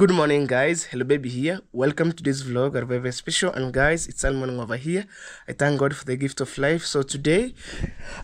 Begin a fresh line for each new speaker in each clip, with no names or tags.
Good morning, guys. Hello baby here. Welcome to this vlog, a very special. And guys, it's all morning over here. I thank God for the gift of life. So today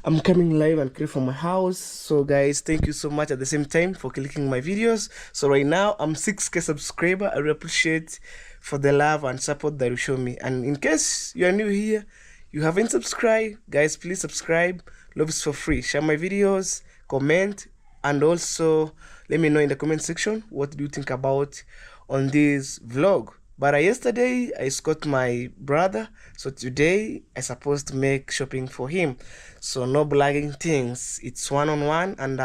I'm coming live and clear from my house. So guys, thank you so much at the same time for clicking my videos. So right now I'm 6k subscriber. I really appreciate for the love and support that you show me. And in case you are new here, you haven't subscribed, guys, please subscribe. Love is for free. Share my videos, comment, and also let me know in the comment section what do you think about on this vlog. But yesterday I got my brother, so today I supposed to make shopping for him. So no blagging things, it's one-on-one. And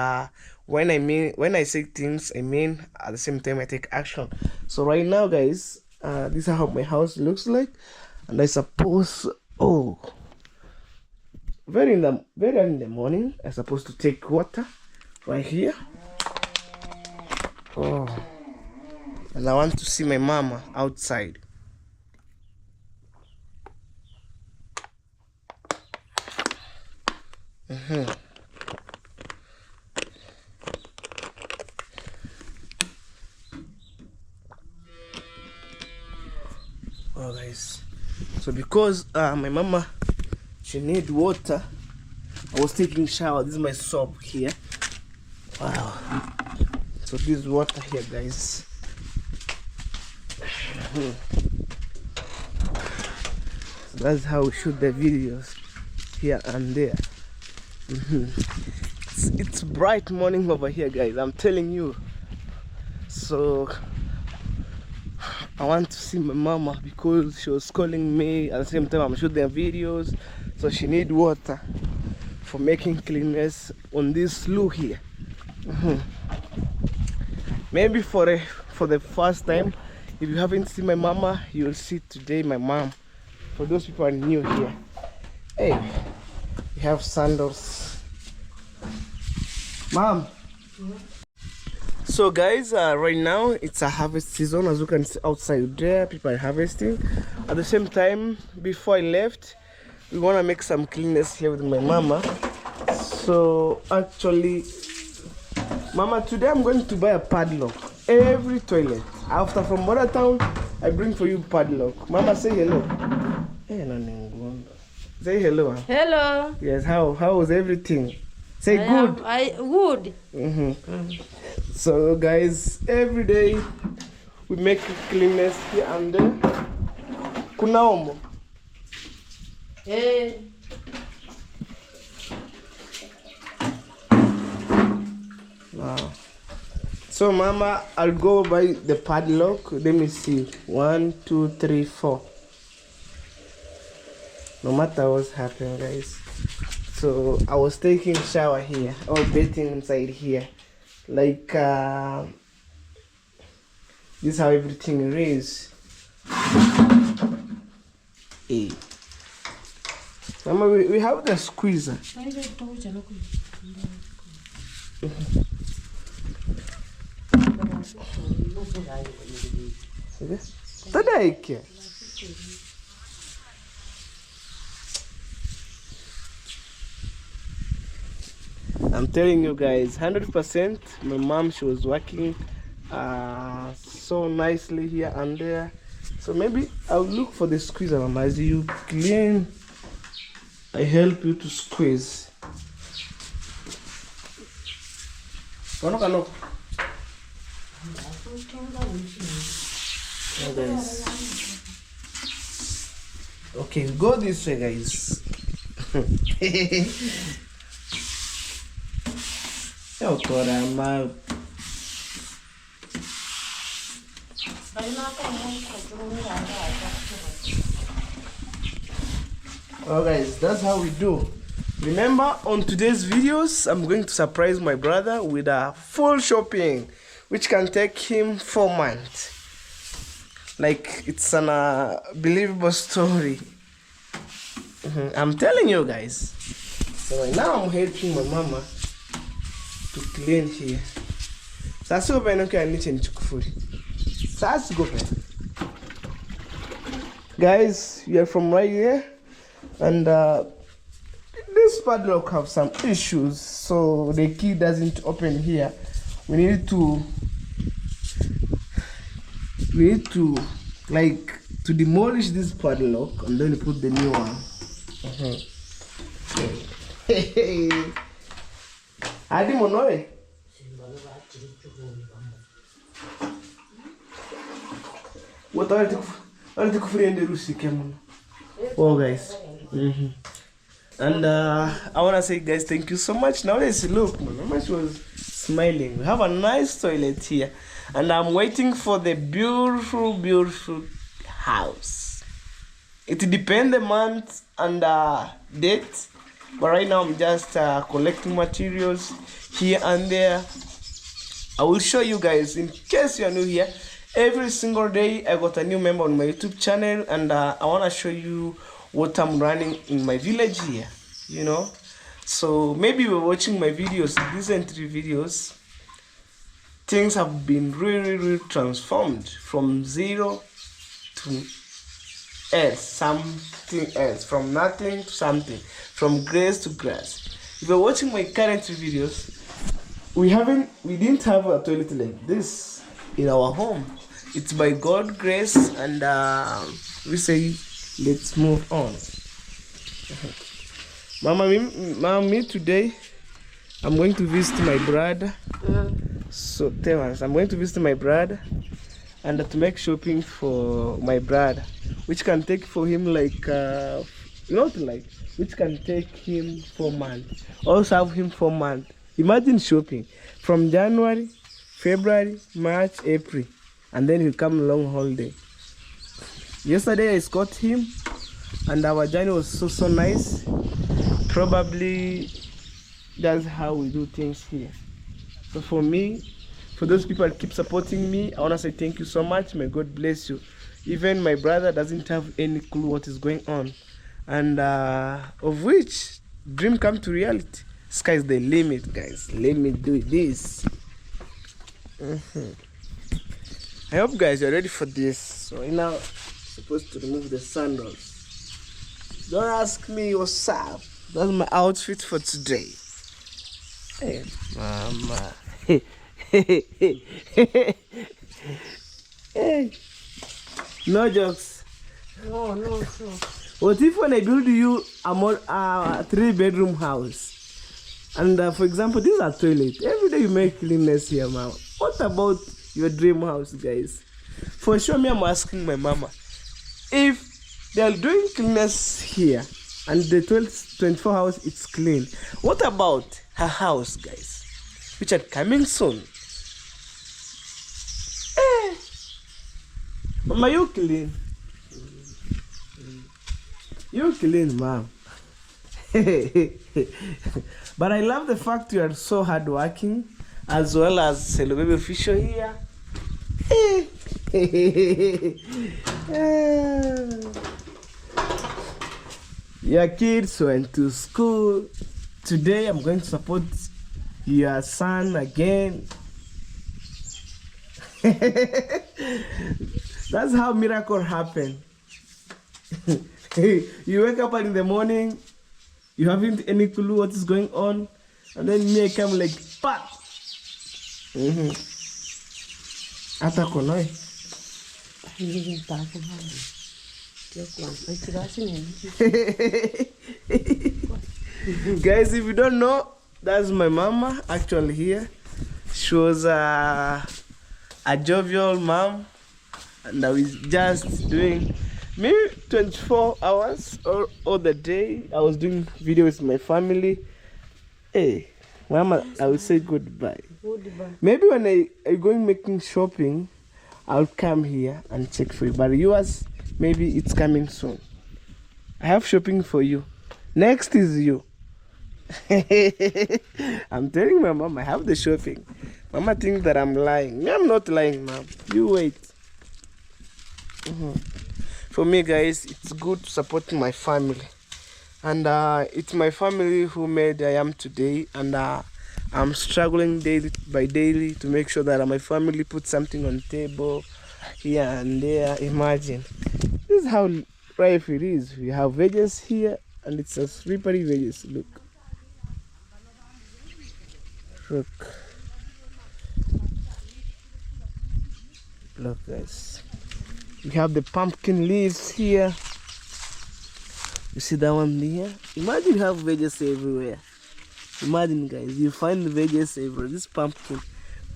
when I say things, I mean at the same time I take action. So right now, guys, this is how my house looks like. And I suppose very early in the morning I supposed to take water right here. And I want to see my mama outside. Guys, so because my mama, she need water, I was taking shower. This is my soap here. Wow. So this is water here, guys. So that's how we shoot the videos here and there. It's bright morning over here, guys, I'm telling you. So I want to see my mama because she was calling me at the same time I'm shooting their videos. So she need water for making cleanness on this slough here. Maybe for the first time, if you haven't seen my mama, you'll see today my mom. For those people who are new here, hey, we have sandals, mom. So guys, right now it's a harvest season. As you can see outside there, people are harvesting. At the same time, before I left, we want to make some cleanness here with my mama. So actually, mama, today I'm going to buy a padlock. Every toilet. After from Mother Town, I bring for you padlock. Mama, say hello. Say hello.
Hello.
Yes, how was everything? Say good.
Good.
So guys, every day we make cleanness here and there. Kunaomo.
Hey.
Wow. So mama, I'll go buy the padlock. Let me see. 1, 2, 3, 4. No matter what's happening, guys. So I was taking shower here or bathing inside here. Like this is how everything is. Hey. Mama, we have the squeezer. I'm telling you guys, 100%. My mom, she was working so nicely here and there. So maybe I'll look for the squeezer, mama. As you clean, I help you to squeeze. Oh, guys. Okay, go this way, guys. Oh guys, that's how we do. Remember, on today's videos, I'm going to surprise my brother with a full shopping, which can take him 4 months. Like, it's an believable story. I'm telling you guys. So right now I'm helping my mama to clean here. Sasa go pen okay niche nichukufuri. Sasa go pen. Guys, we are from right here, and this padlock have some issues, so the key doesn't open here. We need to like to demolish this padlock and then put the new one. Adi monoe. What are you friend Rusi Kemono? Oh guys. And I wanna say guys, thank you so much. Now let's look, Mama, she was smiling. We have a nice toilet here, and I'm waiting for the beautiful house. It depends the month and date, but right now I'm just collecting materials here and there. I will show you guys, in case you are new here, every single day I got a new member on my YouTube channel, and I want to show you what I'm running in my village here, you know. So maybe you're watching my videos, recent 3 videos. Things have been really transformed from zero to else, something else, from nothing to something, from grace to grace. If you're watching my current videos, we didn't have a toilet like this in our home. It's by God's grace, and we say let's move on. Me today I'm going to visit my brother. So tell us, I'm going to visit my brother and to make shopping for my brother, which can take for him like which can take him 4 months. Also have him 4 months. Imagine shopping from January, February, March, April, and then he'll come long holiday. Yesterday I escorted him, and our journey was so nice. Probably that's how we do things here. So for those people that keep supporting me, I want to say thank you so much. May God bless you. Even my brother doesn't have any clue what is going on, and of which dream come to reality. Sky's the limit, guys. Let me do this. I hope guys you're ready for this. So right now, I'm supposed to remove the sandals. Don't ask me what's up. That's my outfit for today. Hey, mama. Hey. No jokes.
No.
What if when I build you a 3-bedroom house? And for example, this is a toilet. Every day you make cleanness here, mama. What about your dream house, guys? For sure, I'm asking my mama if they are doing cleanness here and the 24 house it's clean. What about her house, guys, which are coming soon? Hey, mama, you clean? You clean, mom. But I love the fact you are so hardworking, as well as Hello Baby Official here. Your kids went to school. Today I'm going to support your son again. That's how miracle happen. You wake up in the morning, you haven't any clue what is going on, and then me I come like pat. Ata konoi. Guys, if you don't know, that's my mama actually here. She was a jovial mom, and I was just doing me 24 hours all the day. I was doing videos with my family. Hey, mama, I will say goodbye. Maybe when I going making shopping, I'll come here and check for you. But yours, maybe it's coming soon. I have shopping for you. Next is you. I'm telling my mom I have the shopping. Mama thinks that I'm lying. I'm not lying, mom. You wait. For me, guys, it's good to support my family. And it's my family who made I am today. And I'm struggling daily by daily to make sure that my family put something on the table here and there. Imagine. This is how life it is. We have veggies here and it's a slippery veggies. Look. Look, guys. We have the pumpkin leaves here. You see that one there? Imagine you have veggies everywhere. Imagine, guys, you find the veggies everywhere. This pumpkin.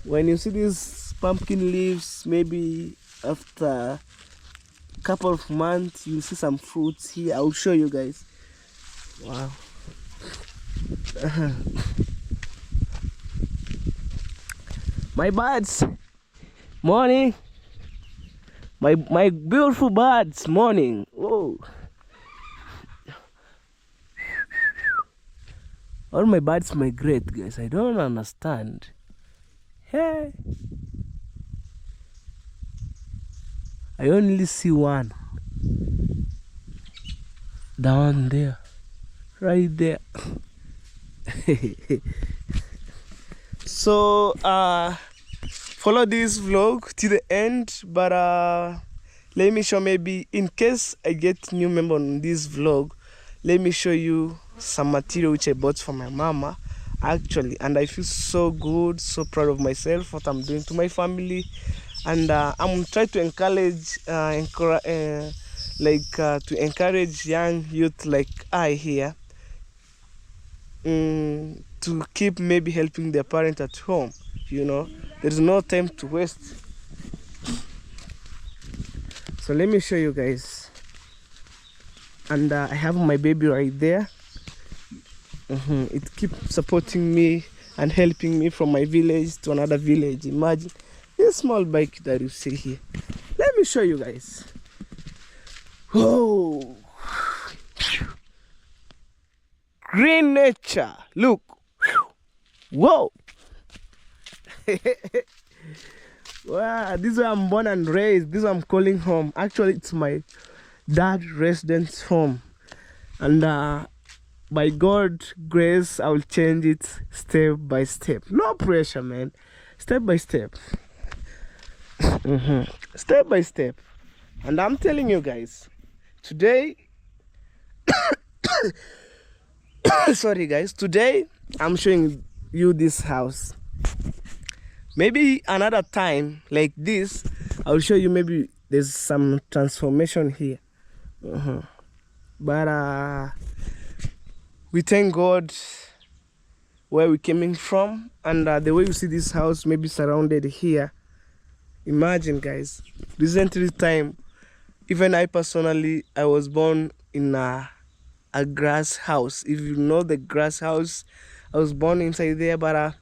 When you see these pumpkin leaves, maybe after a couple of months, you'll see some fruits here. I'll show you guys. Wow. My birds, morning. My beautiful birds, morning. Whoa. All my birds migrate, guys. I don't understand. Hey. I only see one. Down there. Right there. So follow this vlog to the end, but let me show, maybe in case I get new member on this vlog, let me show you some material which I bought for my mama actually, and I feel so good, so proud of myself, what I'm doing to my family. And I'm trying to encourage to encourage young youth like I here to keep maybe helping their parents at home. You know, there's no time to waste. So let me show you guys. And I have my baby right there. It keeps supporting me and helping me from my village to another village. Imagine this small bike that you see here. Let me show you guys. Whoa! Green nature. Look. Whoa! Wow, this is where I'm born and raised. This is what I'm calling home. Actually, it's my dad's residence home. And by God's grace, I will change it step by step. No pressure, man. Step by step. Step by step. And I'm telling you guys, today, sorry guys, today I'm showing you this house. Maybe another time like this, I'll show you, maybe there's some transformation here. But we thank God where we came in from, and the way you see this house, maybe surrounded here. Imagine, guys, recently time, even I personally, I was born in a grass house. If you know the grass house, I was born inside there. But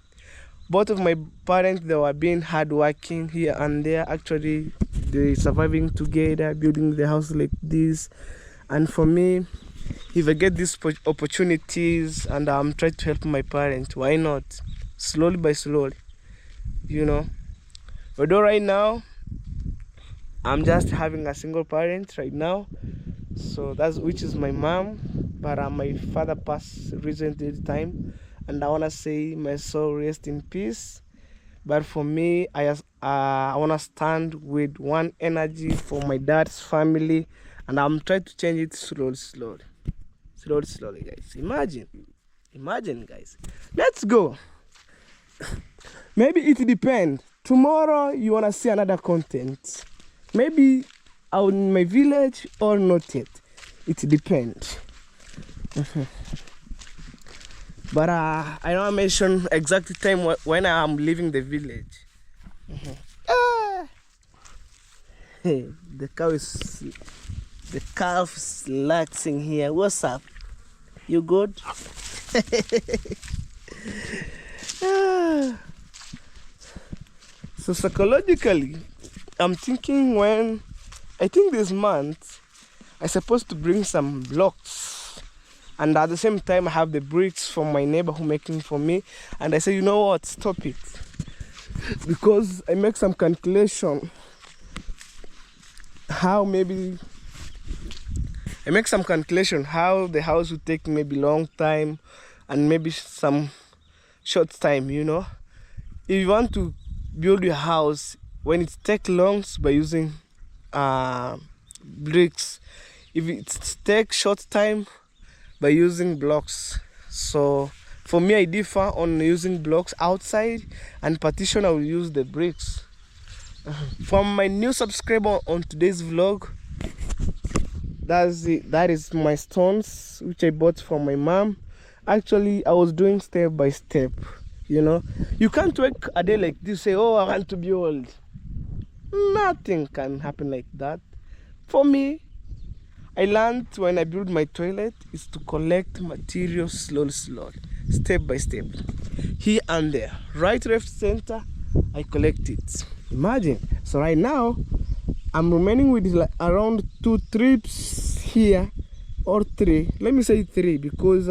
both of my parents, they were being hardworking here and there. Actually, they surviving together, building the house like this. And for me, if I get these opportunities and I'm trying to help my parents, why not? Slowly by slowly, you know. Although right now, I'm just having a single parent right now. So that's, which is my mom. But my father passed recently time. And I want to say my soul rest in peace. But for me, I want to stand with one energy for my dad's family. And I'm trying to change it slowly, guys. Imagine, guys. Let's go. Maybe it depends. Tomorrow, you want to see another content. Maybe out in my village or not yet. It depends. But I don't mention exact time when I am leaving the village. The calf is relaxing here. What's up? You good? So psychologically, I'm thinking when, I think this month, I'm supposed to bring some blocks. And at the same time, I have the bricks from my neighbor who making for me. And I say, you know what, stop it. Because I make some calculation how maybe how the house would take maybe long time and maybe some short time, you know. If you want to build your house, when it takes long by using bricks, if it takes short time by using blocks. So for me, I differ on using blocks outside, and partition I will use the bricks. From my new subscriber on today's vlog, that is my stones which I bought from my mom. Actually, I was doing step by step, you know. You can't wake a day like this, say, oh, I want to build. Nothing can happen like that. For me, I learned when I build my toilet is to collect materials slowly, step by step, here and there, right, left, center. I collect it. Imagine. So right now, I'm remaining with like around 2 trips here, or 3. Let me say 3 because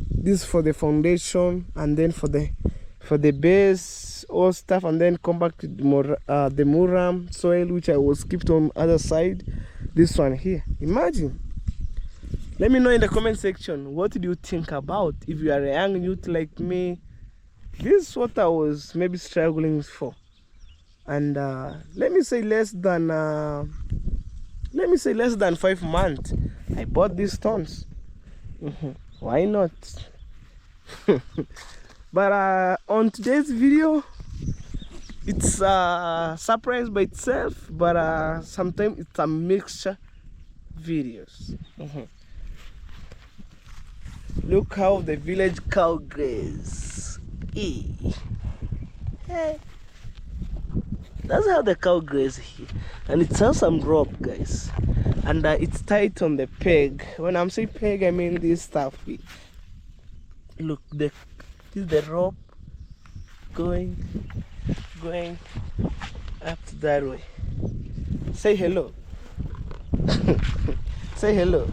this is for the foundation, and then for the base, all stuff, and then come back to the muram soil which I was kept on other side. This one here. Imagine. Let me know in the comment section, what do you think about? If you are a young youth like me, this is what I was maybe struggling for. And let me say less than 5 months, I bought these stones. Why not? But on today's video, it's a surprise by itself, but sometimes it's a mixture videos. Look how the village cow graze. Hey. That's how the cow graze here, and it has some rope, guys, and it's tight on the peg. When I'm saying peg, I mean this stuff here. Look, this is the rope going up that way. Say hello. Say hello.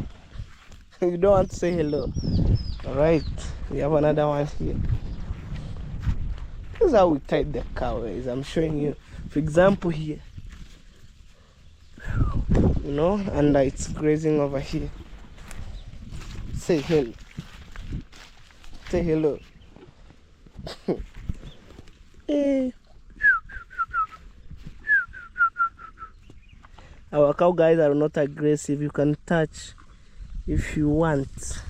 You don't want to say hello. All right, we have another one here. This is how we tie the cow, guys. I'm showing you. For example, here, you know, and it's grazing over here. Say hello. Say hello. Hey. Our cow guys are not aggressive. You can touch if you want.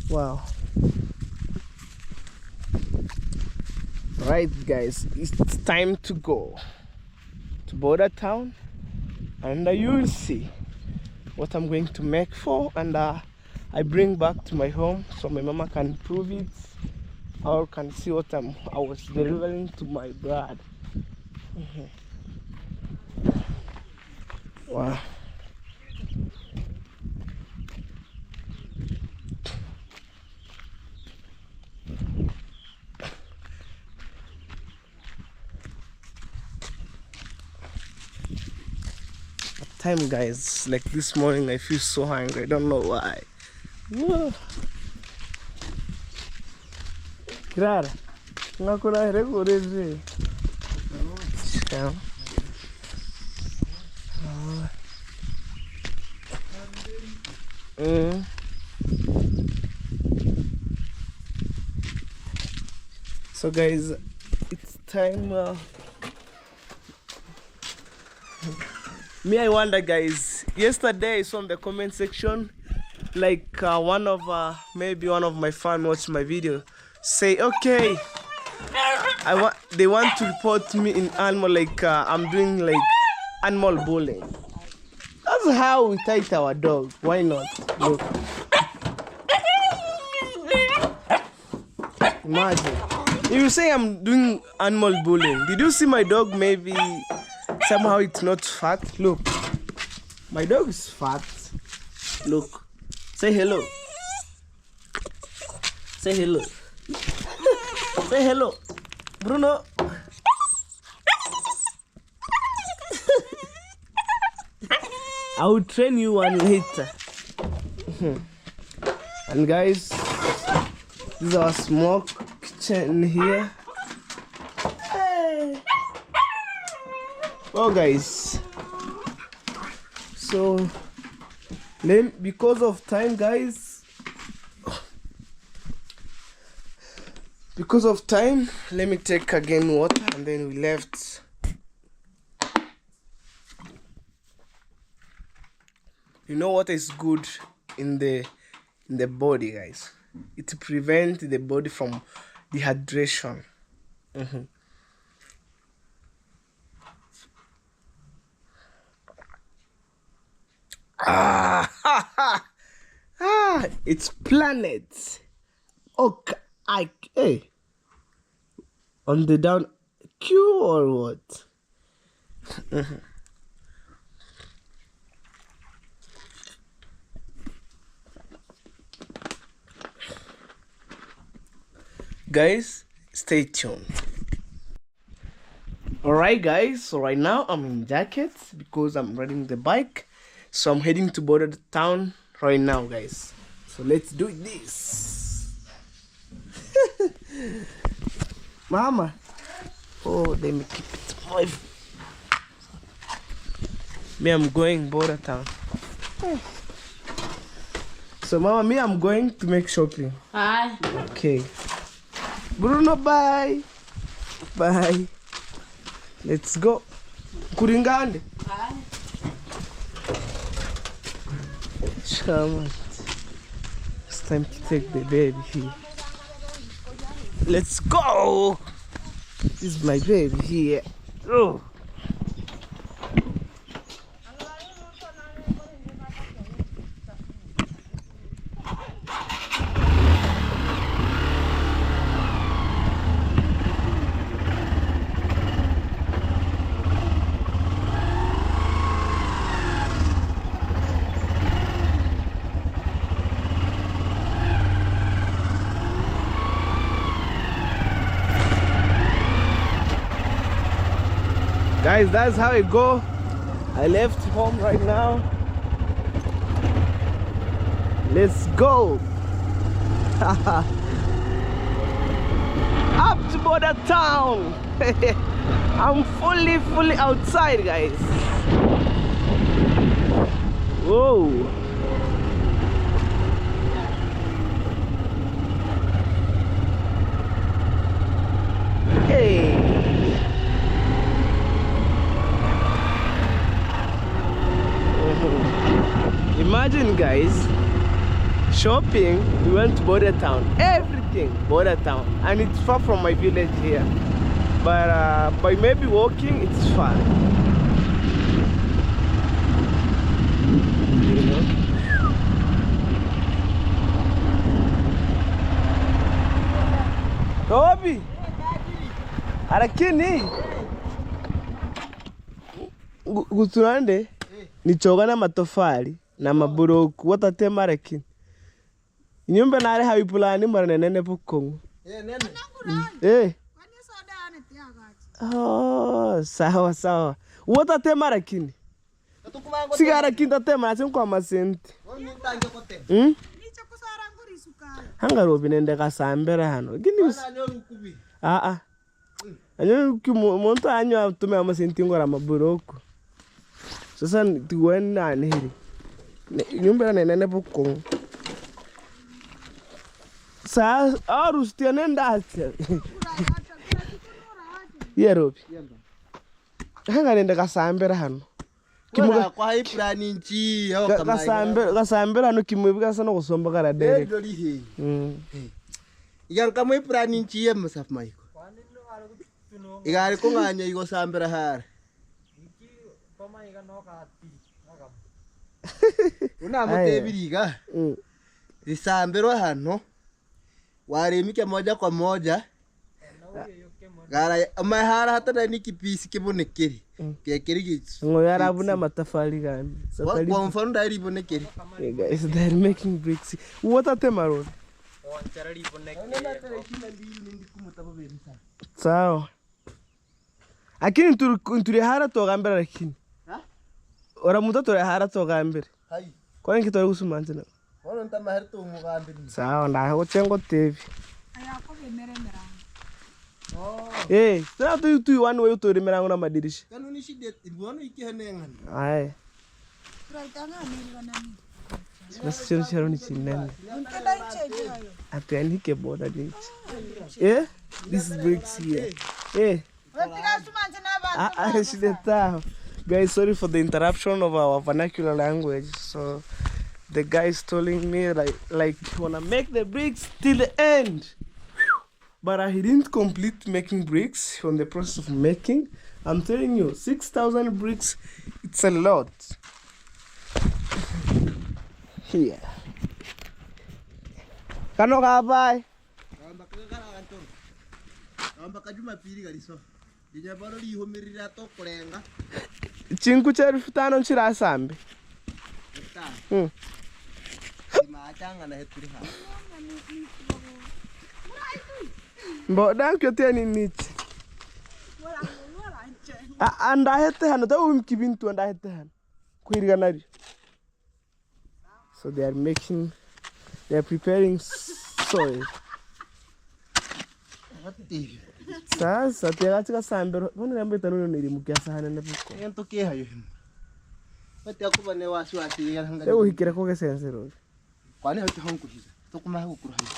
Wow. Right, guys, it's time to go to border town, and you will see what I'm going to make for, and I bring back to my home so my mama can prove it, or can see what I was delivering to my brother. Wow. Time, guys, like this morning I feel so hungry. I don't know why. Claro, não corre recorrer. So guys, it's time. Me, I wonder, guys. Yesterday I saw in the comment section, like maybe one of my fans watched my video, say, okay, they want to report me in animal, like I'm doing like animal bullying. That's how we take our dog. Why not? Look. Imagine. If you say I'm doing animal bullying, did you see my dog? Maybe somehow it's not fat. Look. My dog is fat. Look. Say hello. Say hello. Say hello. Bruno. I will train you one later. And guys, this is our small kitchen here. Hey. Well guys, so because of time guys, let me take again water, and then we left. You know what is good in the body guys? It prevents the body from dehydration. It's planet. Okay, hey, on the down Q or what? Guys, stay tuned. Alright guys, so right now I'm in jackets because I'm riding the bike. So I'm heading to border the town right now guys. So let's do this. Mama. Oh, let me keep it. Me, I'm going border town. So mama, me, I'm going to make shopping.
Hi.
Okay. Bruno, bye. Bye. Let's go. Kuringande.
Hi.
Shaman. It's time to take the baby here. Let's go. This is my baby here. Oh. Guys, that's how it go. I left home right now. Let's go. Up to border town. I'm fully outside, guys. Whoa. Hey. Imagine guys, shopping, we went to border town, everything border town, and it's far from my village here, but by maybe walking it's far, you know? Toby, arakini guturande nichoga na matofali na maburoku watatema lakini nyumba nare habipulani mara nene bukongo nene oh sawa watatema lakini sigara kinta tema asin kwa masenti hangaro binende kasambera hano gini anyo kimonto anyo atume amasenti ngora maburoku sasa tuwena nihiri nyumba nene bukongo sa arustia nenda acha yerobi hanga nenda kasambera hano
kimuga kwa iprani nchi yo kama
kasambera hano kimubiga sana gusomba kara dere
igar kama iprani nchi ye musaf maiko igar ko nganya igo sambera har una mutebiriga isambero hano waremike moja kwa moja gara amahara hata ni kipisi kibonekeri kekeri
ngo yarabuna matafali gani
kwa mfano ndari bonekeri
guys, they're making bricks. What are them road Sawa. Lakini turi hara toga mbere lakini. Ora muta turi hara toga mbere.
Hai.
Kwa nini kitore gusumanze na?
Wono ntamahera to mugambiri.
Sawa ndaho chengo TV.
Ayako bemeremera.
Tena tu one way to mirango na madirisha.
Kanuni shide wono ikihenenga.
Ai.
Turaitanga nini nani?
Sio sharo ni chinene.
Unkenda iche hayo.
Apianike boda dinchi. This is bricks here.
Wepika sumanze na ba.
Shideta. Guys, sorry for the interruption of our vernacular language. So the guy is telling me like he wanna make the bricks till the end. But he didn't complete making bricks on the process of making. I'm telling you, 6,000 bricks, it's a lot. Here. Kano ka bye. Chinku cheru futano nchira sambe. Mbodang kyo teni nichi. Anda hete hano ta umkibintu anda hete hano. Kuiriganari. So they are preparing soil. Sasa tiagatika sambero. Bone rambe tanu niri mukiasa hana na buko.
Ento ke hayo. Bati akuba ne wasi yanga.
Ewo hikira ko gesensero.
Kwani hati hangu hiza. Tokuma haku kura hayo.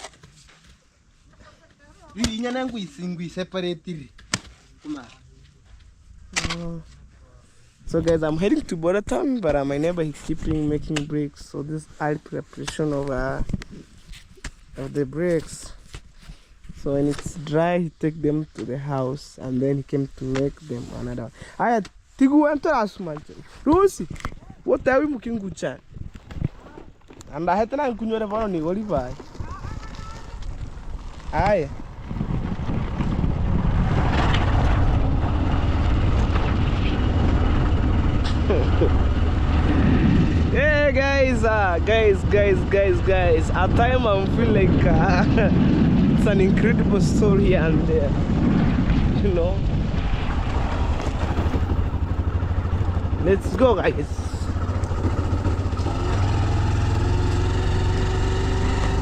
Inya nangu isingwi separate kuma.
So guys, I'm heading to Border Town, but my neighbor is keeping making bricks. So this is all preparation of the bricks. So when it's dry, he take them to the house, and then he came to make them another. Aya, tigu enter asumante. Rosi, what are we making good chan? And I had to kunywa revano ni Oliver. Aya. Hey guys, at time I feel like it's an incredible story here and there, you know. Let's go guys.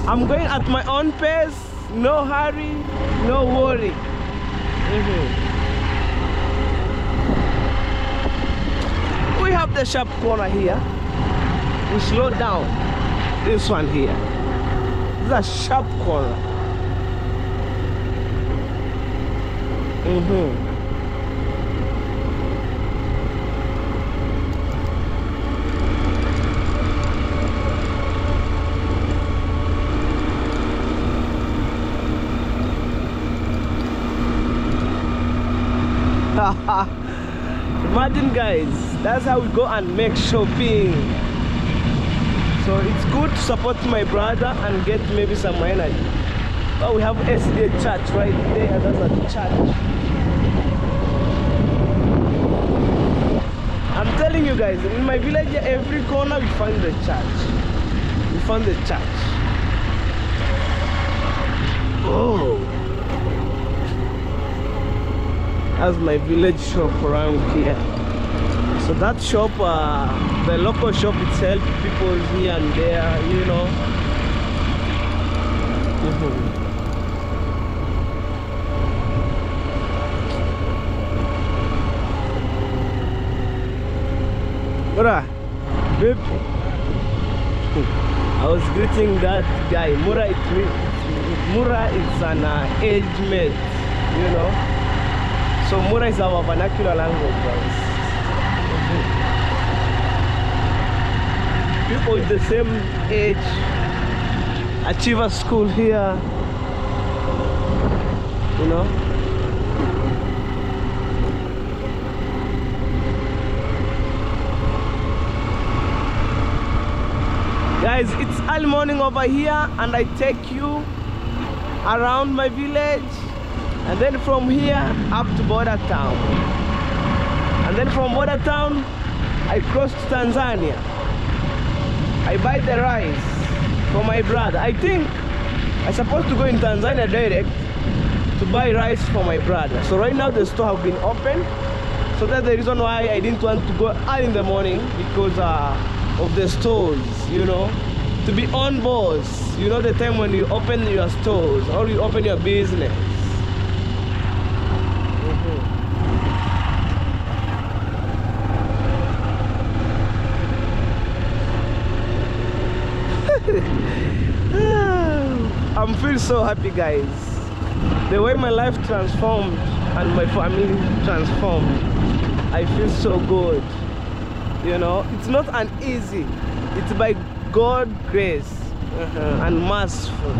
I'm going at my own pace, no hurry, no worry. We have the sharp corner here. We slow down. This one here. This is a sharp corner. Imagine guys, that's how we go and make shopping. So it's good to support my brother and get maybe some energy. But we have SDA church right there, that's a church. I'm telling you guys, in my village every corner we find the church. We found the church. Oh, that's my village shop around here. So that shop, the local shop itself, people here and there, you know. Mura, babe. I was greeting that guy. Mura is an age mate, you know. So Mura is our vernacular language, guys. People with the same age achieve a school here, you know. Guys, it's early morning over here and I take you around my village and then from here up to Border Town, and then from Border Town I cross to Tanzania. I buy the rice for my brother. I think I supposed to go in Tanzania direct to buy rice for my brother. So right now the store have been open. So that's the reason why I didn't want to go early in the morning, because of the stores, you know, to be on boss. You know, the time when you open your stores or you open your business. I'm feeling so happy, guys. The way my life transformed and my family transformed, I feel so good. You know, it's not an easy, it's by God's grace and merciful.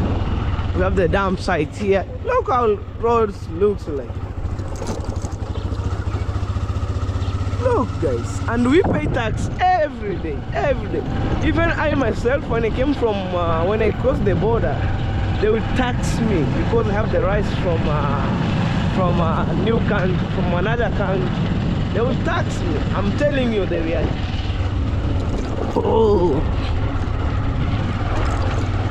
We have the dam site here. Look how roads looks like. Look, guys, and we pay tax every day, every day. Even I myself, when I came from, when I crossed the border, they will tax me because I have the rice from a new country, from another country. They will tax me. I'm telling you the reality. Oh,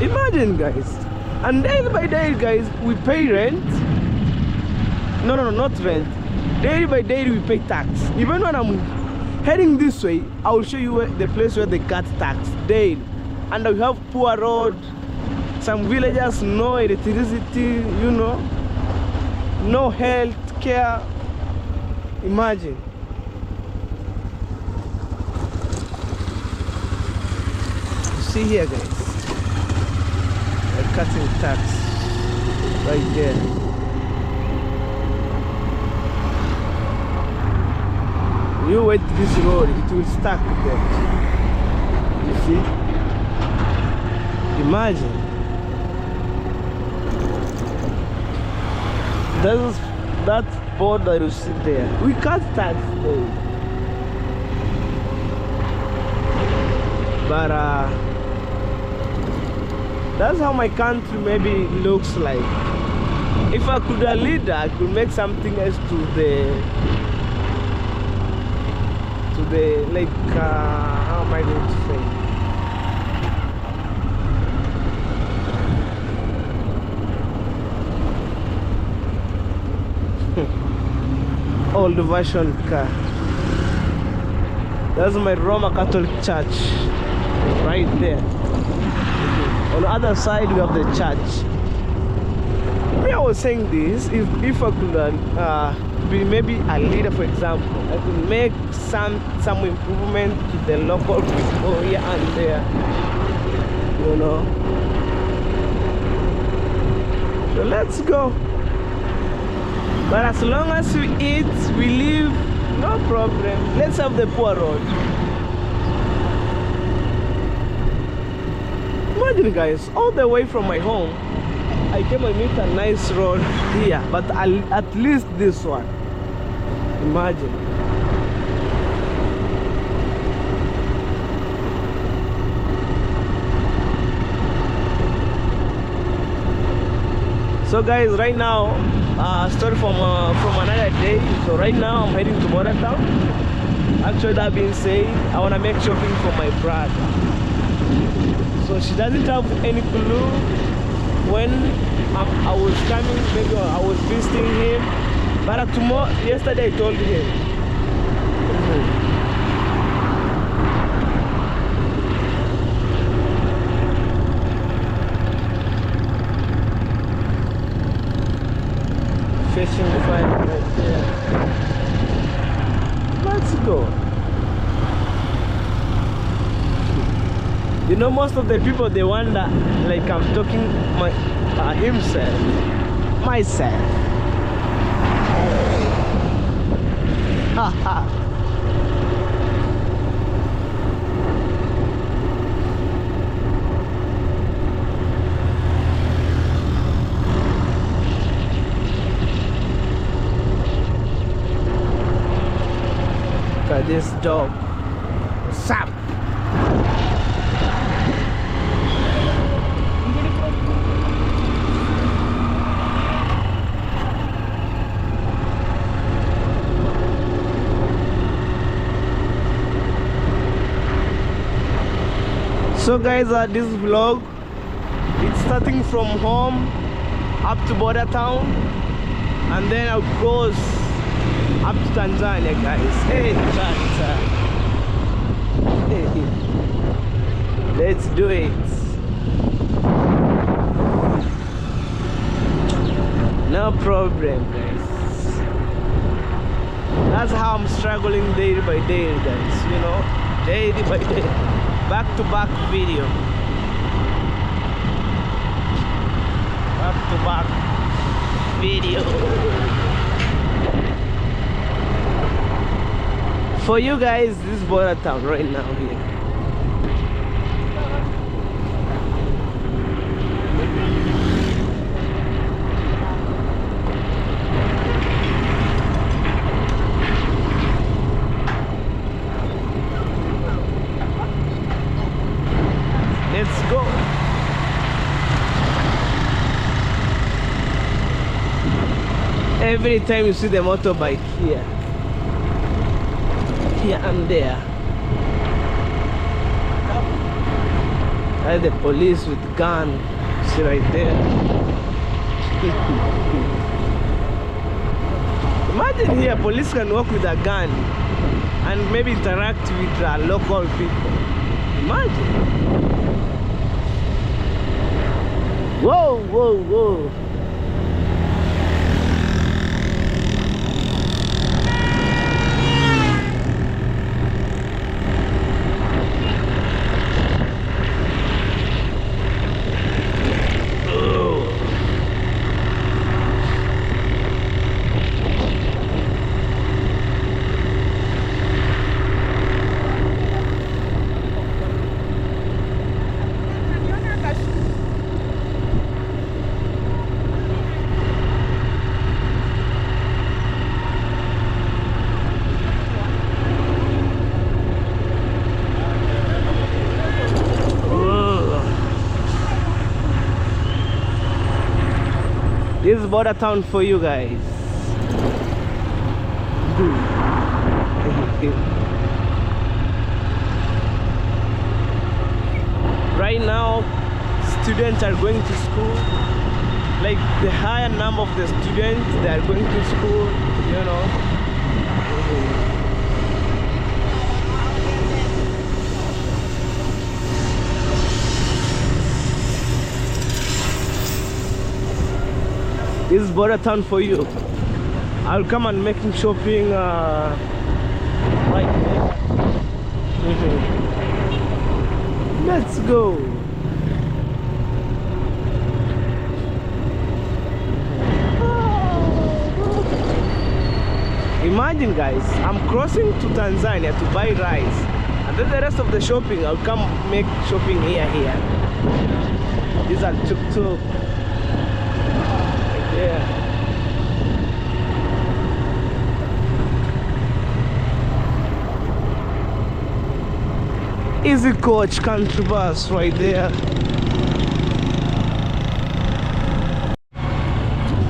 imagine, guys. And day by day, guys, we pay rent. No, not rent. Day by day we pay tax. Even when I'm heading this way, I will show you the place where they cut tax daily. And we have poor road. Some villagers, no electricity, you know, no health care. Imagine. You see here, guys, they're cutting tax right there. You wait this road, it will stuck there. You see? Imagine. There's that board that you see there. We cut tax there. But that's how my country maybe looks like. If I could a leader, I could make something else to the like how am I going to say? Old version car. That's my Roman Catholic Church right there. On the other side we have the church. I was saying this, if I could be maybe a leader, for example, I could make some improvement to the local people here and there, you know. So let's go. But as long as we eat, we live, no problem. Let's have the poor road. Imagine, guys, all the way from my home, I came and meet a nice road here, but at least this one. Imagine. So guys, right now, story from another day. So right now I'm heading to Border Town. Actually, that being said, I want to make shopping for my brother. So she doesn't have any clue when I was coming. Maybe I was visiting him. But tomorrow, yesterday I told him. Fishing fine right there. Let's go. You know, most of the people, they wonder like I'm talking myself. Haha. Look at this dog. What's up? So guys, this vlog It's starting from home up to border town, and then I'll cross up to Tanzania, guys. Hey, hey. Let's do it. No problem, guys. That's how I'm struggling day by day, guys. You know, day by day, back to back video, back to back video. For you guys, this is border town right now here. Let's go. Every time you see the motorbike here and there, the police with gun, see right there. Imagine here, police can walk with a gun and maybe interact with local people. Imagine. Whoa, whoa, whoa. This is border town for you guys. Right now, students are going to school. Like the higher number of the students, they are going to school, you know. This is border town for you. I'll come and making shopping right there. Let's go. Imagine, guys, I'm crossing to Tanzania to buy rice, and then the rest of the shopping I'll come make shopping here. These are tuk-tuk. Yeah. Easy coach country bus right there.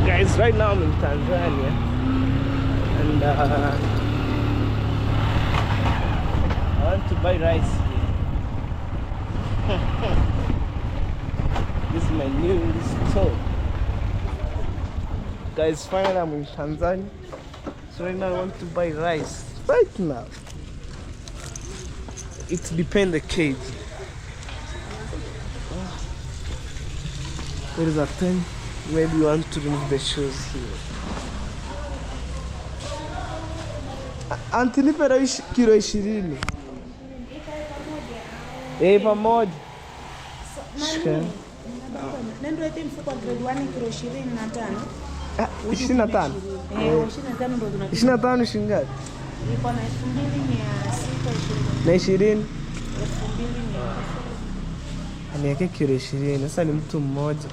Guys, right now I'm in Tanzania, and I want to buy rice here. This is my new store. Guys, finally I'm in Tanzania. So right now I want to buy rice. Right now. It depends the kg. There is a thing. Maybe you want to remove the shoes here. Auntie, nipe kilo 20. Pamoja. Shika.
Nendo eti mfuko wa grade 1 kilo 25.
25?
25 ndo tunapika.
25 shilingi ngapi?
Iko na 2620.
Na 20?
2200.
Aniweke kilo 20. Sasa ni mtu mmoja.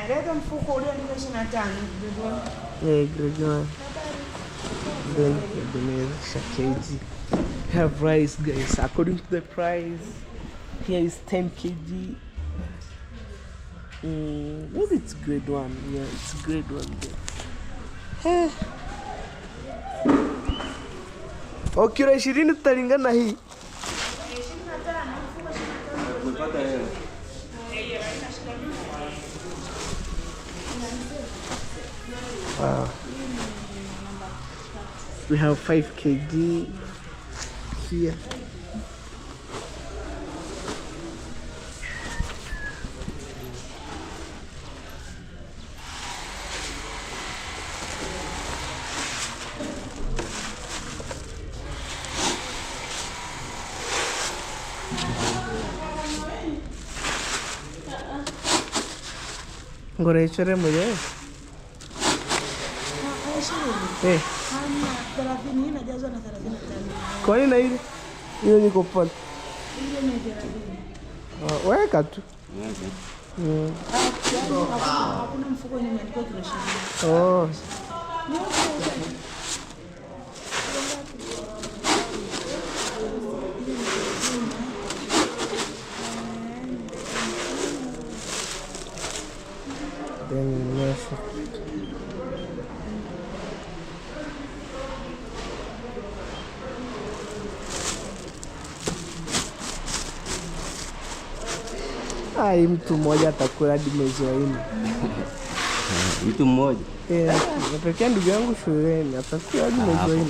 Leta mfuko ulioandikwa 25 grade 1.
Grade 1. Then the kg. Have rice, guys. According to the price, here is 10 kg. Maybe it's grade 1. Yeah, it's grade 1 there. Kilo 20 tutalingana hii. We have 5 kg here. Ngore chere moyo. Kwa nini na ile? Hiyo niko pale. Weka tu.
Hakuna mfuko nimeandika kilo 20.
Oh. Ai, mtu mmoja atakula hadi mwezi wa 4.
Mtu mmoja?
Napelekea ndugu yangu shuleni, atakula hadi mwezi wa 4.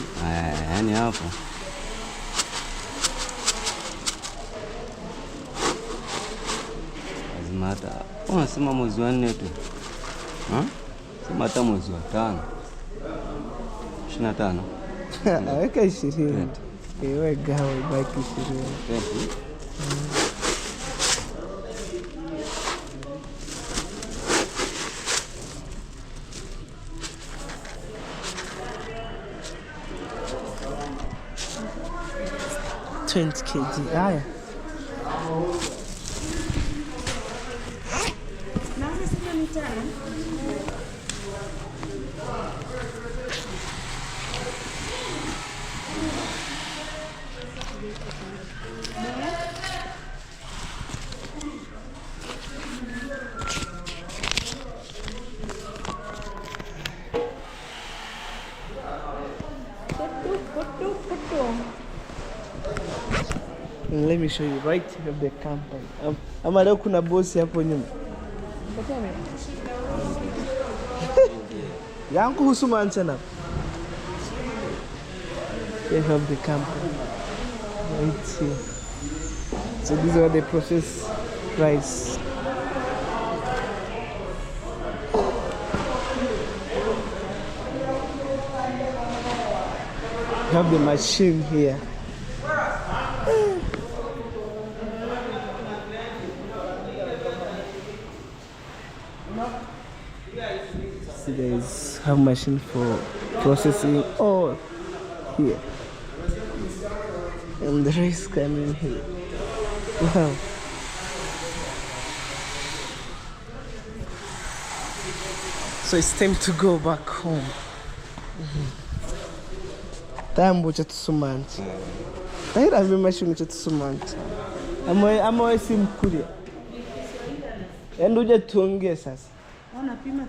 Yaani hapo. Lazima hata unasema mwezi wa 4 tu. Sema hata mwezi wa 5. 25.
Aweka 20. Ewe gawa ibaki 20. kg. Haya.
Nani sasa ni tano?
Let me show you right of the company. Ama leo kuna bosi hapo nyuma. Yangu husuma ansana. They have the company. Right here. So these are the processed rice. You have the machine here. See, there's a machine for processing all here, and the rice coming here. Wow. So it's time to go back home. Tambo cha tusumanti. Tahira vile mashini cha tusumanti. Ama wewe si mkulia. Endo uje tuongee sasa.
Unapima 5.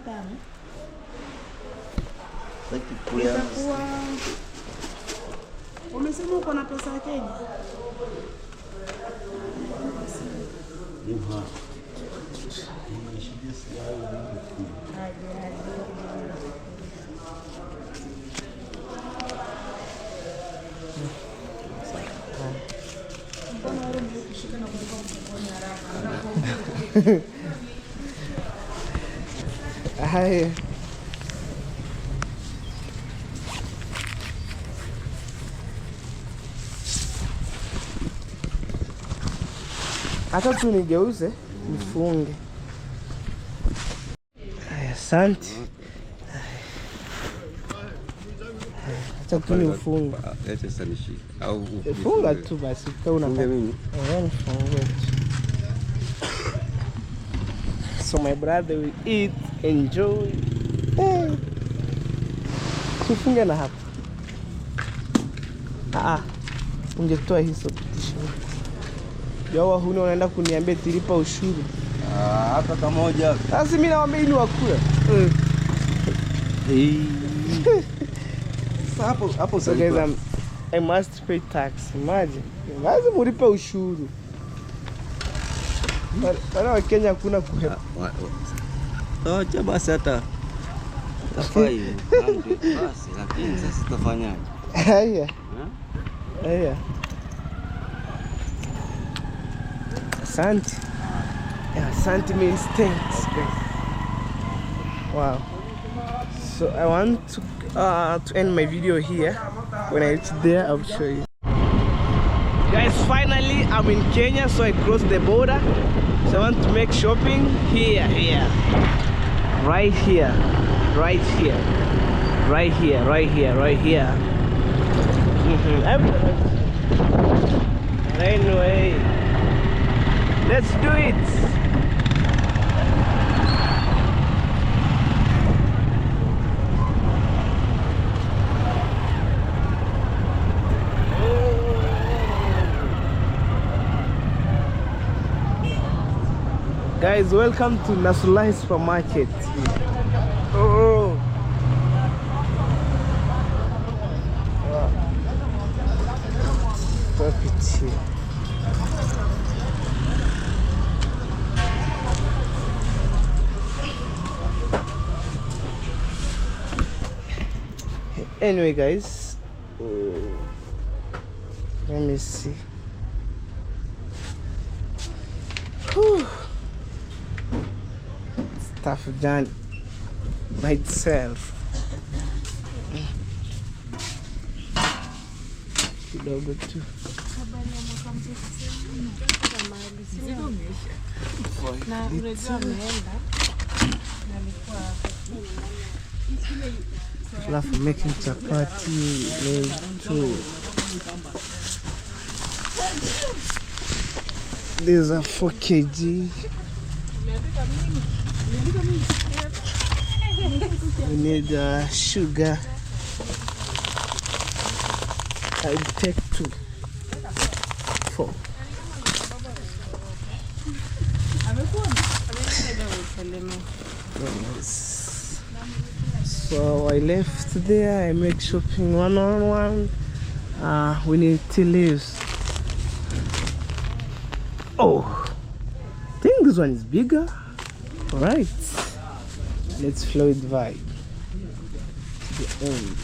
Itakuwa
umesema uko na pesa ya Kenya?
Haya. Hata tu nigeuze nifunge. Haya, asante. Hata tu nifunge.
Acha sasa nishike. Au
funga tu basi kama unataka.
Mimi.
Funga. So my brother will eat, enjoy. Tufunge na hapa. Ungetoa hizo pitisho. Jawa huni unaenda kuniambia tilipa ushuru.
Hapa kamoja.
Sasa mimi naomba ili wakula.
Hapo
So guys, I must pay tax. Imagine. Lazima ulipe ushuru. Para Kenya kuna kuhepa.
Acha basi hata Tafaa hiyo. Basi lakini sasa tutafanyaje?
Haya. Haya. Asante. Asante means thanks. Wow. So I want to end my video here. When I reach there, I'll show you. Guys, finally I'm in Kenya, so I crossed the border. So I want to make shopping here, right here, right here, right here, right here, right here. Anyway, let's do it. Guys, welcome to Nasrullah Supermarket. Oh. Stop it here. Anyway, guys, let me see. Whew. Tough journey by itself. Kidogo tu. Alafu making chapati too. These are 4 kg. We need sugar. I'll take 2, 4. Yes. So I left there. I make shopping one on one. We need tea leaves. Oh, I think this one is bigger. All right. Let's fluid vibe to the end.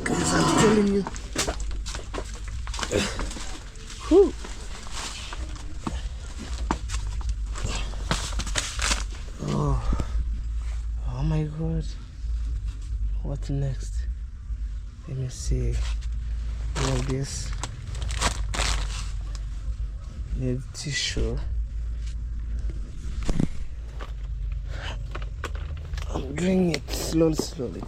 Guys, I'm telling you. Whew. Oh my God. What next? Let me see. All this. Need tissue. I'm doing it slowly.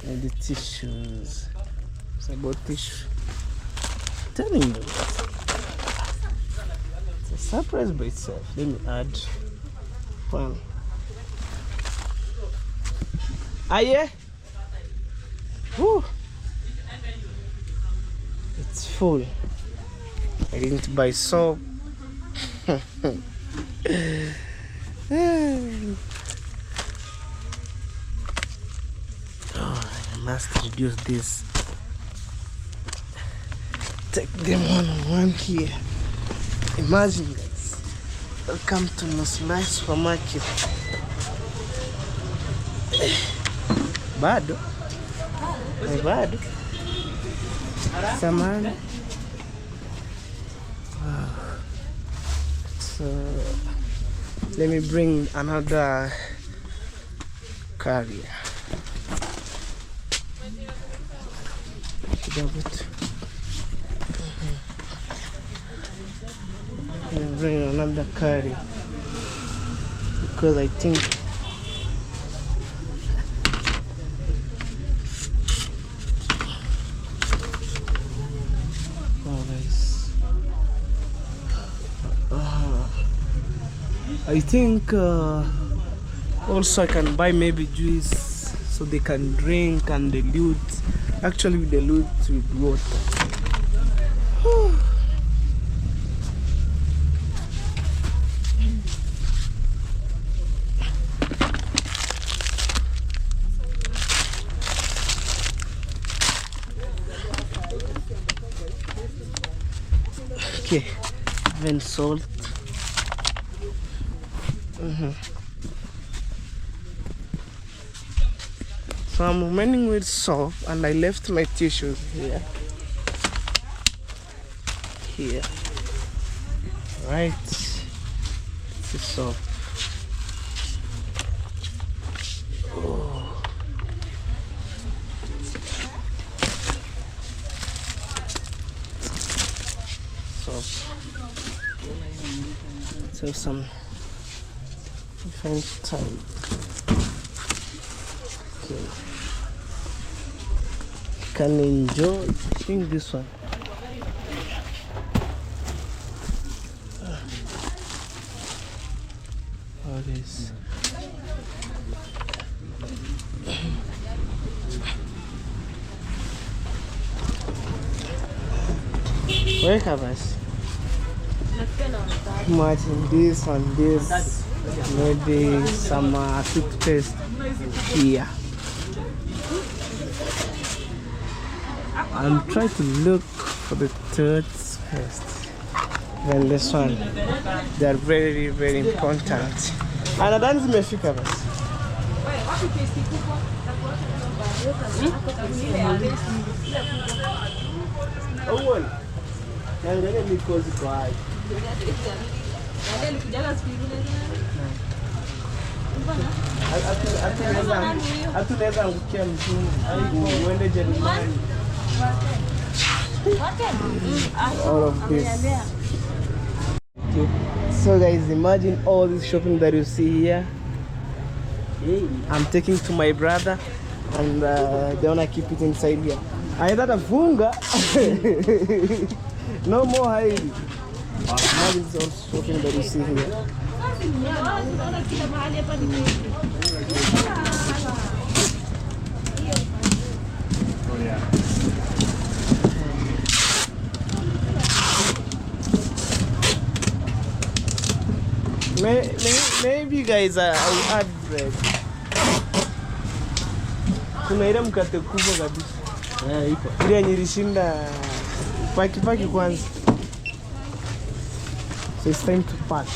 And the tissues. It's about tissue. I'm telling you. It's a surprise by itself. Let me add one. Yeah. Woo. It's full. I didn't buy soap. I must reduce this. Take them one here. Imagine, guys. Welcome to Nasrullah Supermarket. Bado. Bado. Samani. So let me bring another carrier. Let me bring another carrier because I think also I can buy maybe juice so they can drink and dilute. Actually, we dilute with water. Okay, even salt. So I'm remaining with soap, and I left my tissues here. Here. Right. This is soap. Oh. Soap. Let's have some different type. Okay. Can enjoy. I think this one. Oh, this. Where have us? Imagine this and this. Maybe some toothpaste here. I'm trying to look for the toothpaste. Then this one. They are very, very important. And I don't see my all of this. Okay. So guys, imagine all this shopping that you see here. I'm taking to my brother, and they wanna keep it inside here. I thought a funga. No more hiding. Imagine all shopping that you see here. Maybe guys, I will add bread. Kuna ile mkate kubwa kabisa. Ipo. Ile nilishinda paki kwanza. So it's time to pack.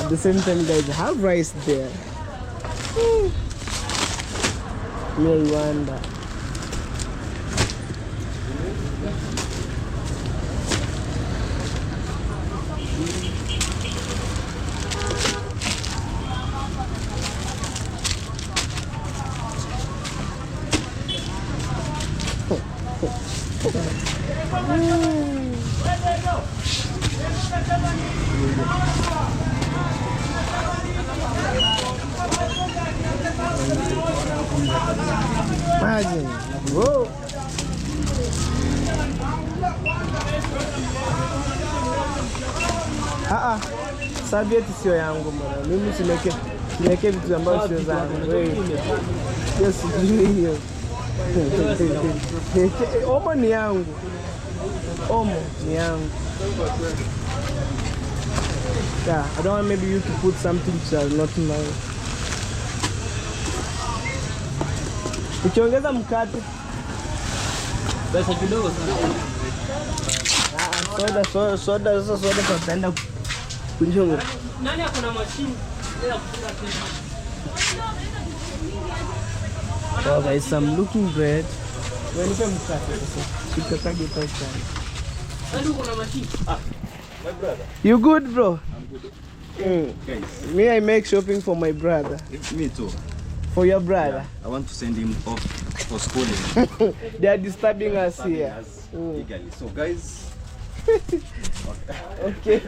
At the same time, guys, have rice there. Me wonder. Imagine. Whoa. Sabieti sio yangu bwana. Mimi simeke vitu ambavyo sio zangu. Wewe. Yes, hiyo. Omo ni yangu. Omo ni yangu. Yeah, I don't want maybe you to put something which is not mine. Ukiongeza mkate pesa kidogo sana. Soda tutaenda kunjonga. Nani akona machine ya kufunga pesa? Oh guys, I'm looking bread. When you come mkate pesa. Nani akona machine? My brother. You good, bro? I'm good. Guys, me I make shopping for my brother.
Me too.
For your brother?
Yeah, I want to send him off for schooling.
They are disturbing us here.
Legally. So guys.
Okay.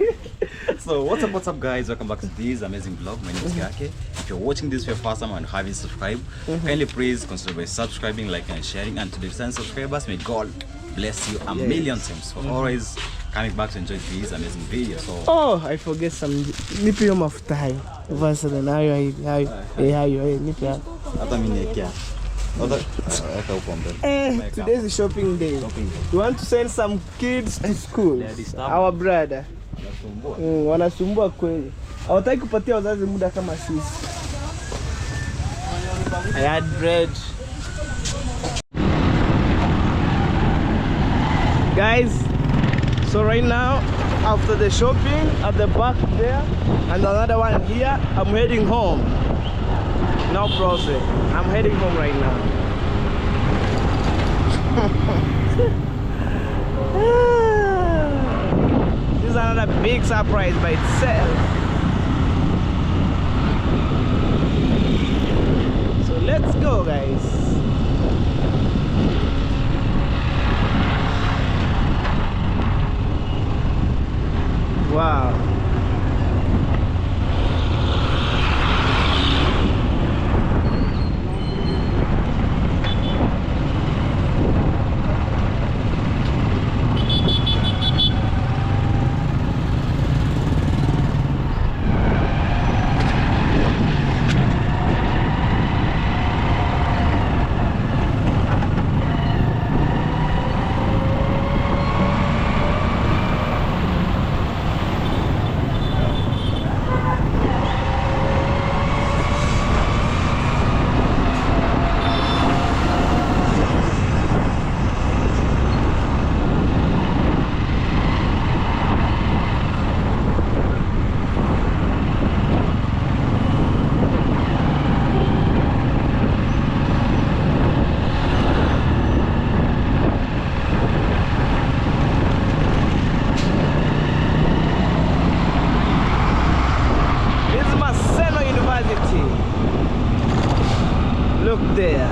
So what's up guys? Welcome back to this amazing vlog. My name is Gake. If you're watching this for your first time and haven't subscribed, kindly please consider by subscribing, liking and sharing. And to the 10 subscribers, may God bless you a million times for always coming back to enjoy these amazing videos. So
oh, I forget some nipi yo mafuta hayo. Vasa na hayo nipi hayo.
hata mimi nikia.
Today's a shopping day. You want to send some kids to school? Our brother. Wanasumbua kweli. Hawataki kupatia wazazi muda kama sisi. I had bread. Guys, so right now, after the shopping at the back there and another one here, I'm heading home. No problem. I'm heading home right now. This is another big surprise by itself. So let's go, guys. Wow. Look there.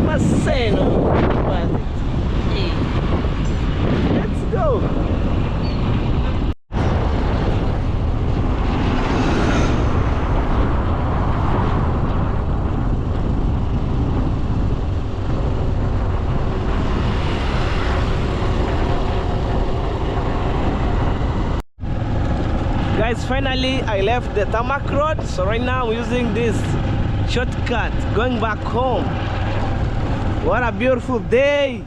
Maseno. Let's go. Guys, finally I left the tarmac road, so right now I'm using this shortcut going back home. What a beautiful day.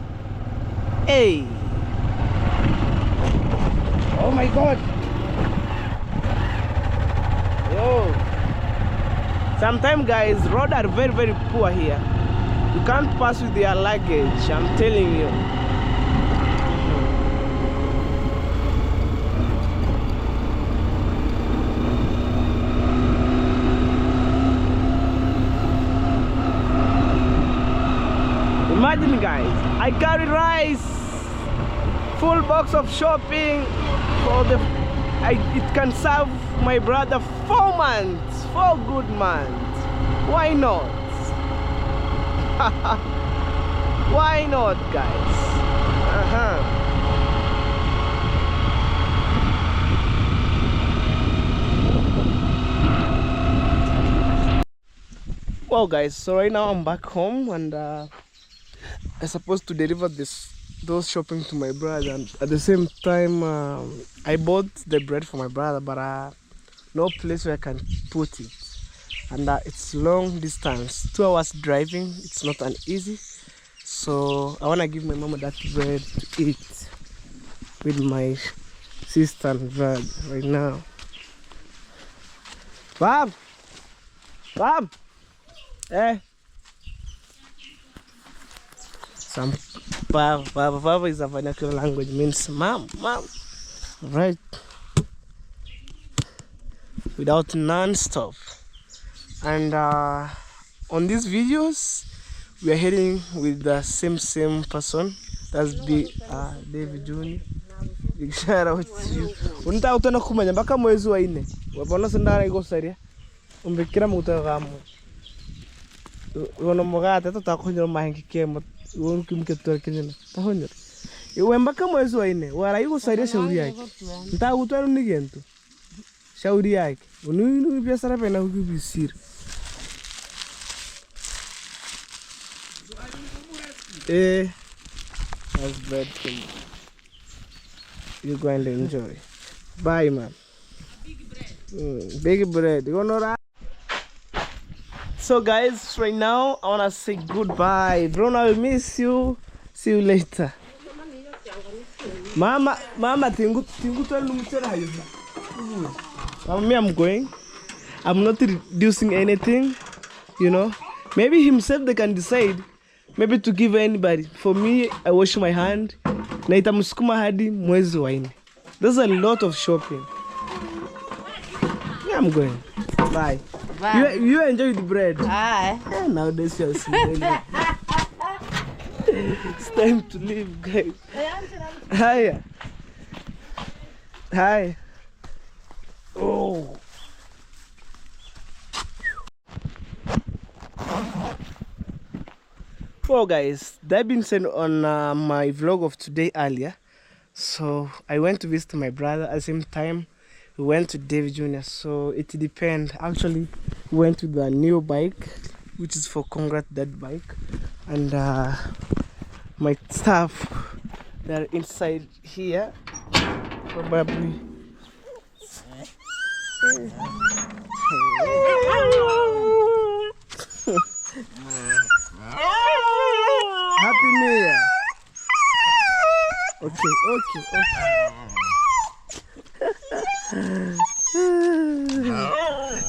Hey, oh my god. Yo, sometimes guys, roads are very poor here. You can't pass with your luggage, I'm telling you. Imagine guys, I carry rice, full box of shopping for it can serve my brother 4 months, 4 good months. Why not? Why not, guys? Well guys, so right now I'm back home and I'm supposed to deliver those shopping to my brother, and at the same time I bought the bread for my brother, but no place where I can put it, and it's long distance, 2 hours driving. It's not an easy, so I want to give my mama that bread to eat with my sister and brother right now. Bob, eh. Some Papa is a vernacular language, means mom, right? Without non-stop. And on these videos, we are heading with the same person. That's David Junior. Big shout out to you. Unta utana kumanya mpaka mwezi wa 4. Wabona sindara iko saria. Umbekira mutagamu. Uno mogata tutakunyira mahengi kemo. Uone kimketora kenyana tahonyera iwe mpaka mwezi wa 4 wala yuko saidia shauri yake ntakutwara nigento shauri yake ununu biashara pena ukibisira that's bread for you. You're going to enjoy. Bye man. Big bread. You know. So guys, right now I wanna say goodbye. Bro, I will miss you. See you later. Mama, tingu tell me I'm going. I'm not reducing anything, you know. Maybe himself they can decide maybe to give anybody. For me, I wash my hand, na itamsukuma hadi mwezi wa 4. There's a lot of shopping. Yeah, I'm going. Bye.
Bye.
You enjoy the bread.
Aye.
Nowadays you're smelling. It's time to leave, guys. Hi. Hi. Oh. Well, guys, that been said on my vlog of today earlier. So I went to visit my brother at the same time. We went to David Jr. So it depends. Actually, we went with the new bike, which is for Congrats that bike, and my stuff that are inside here probably. Happy New Year. Okay.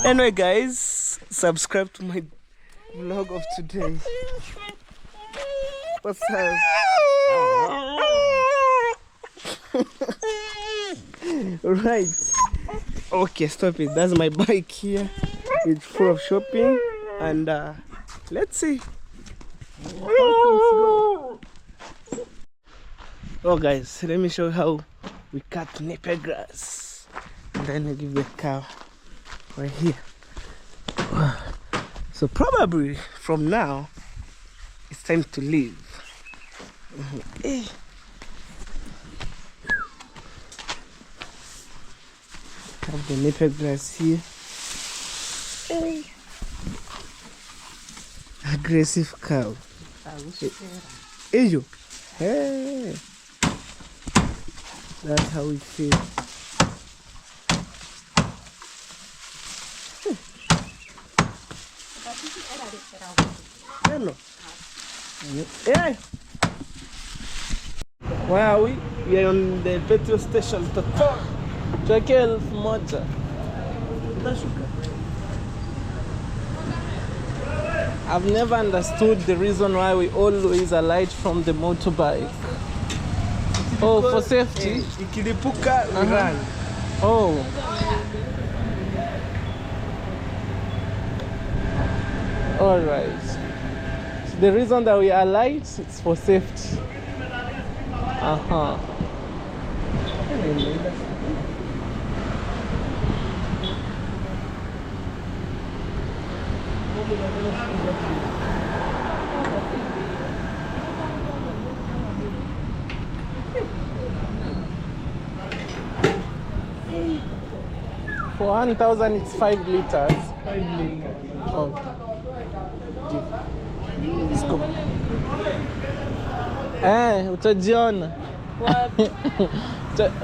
Anyway, guys, subscribe to my vlog of today. What's up? Right. Okay, stop it. That's my bike here. It's full of shopping, and let's see how things go. Oh, guys, let me show you how we cut napier grass, and then we give the cow right here. So probably from now it's time to leave. Have the napier grass here. Aggressive cow. Hey, you. Hey. That's how we feel. Hello. Hey. Where are we? We are on the petrol station. Tuweke 1000. I've never understood the reason why we always alight from the motorbike. Oh, for safety?
Ikilipuka, we run.
Oh. All right. So the reason that we alight is for safety. For 1,000 it's 5 liters. 5 liters. Oh. Let's go. Utajiona.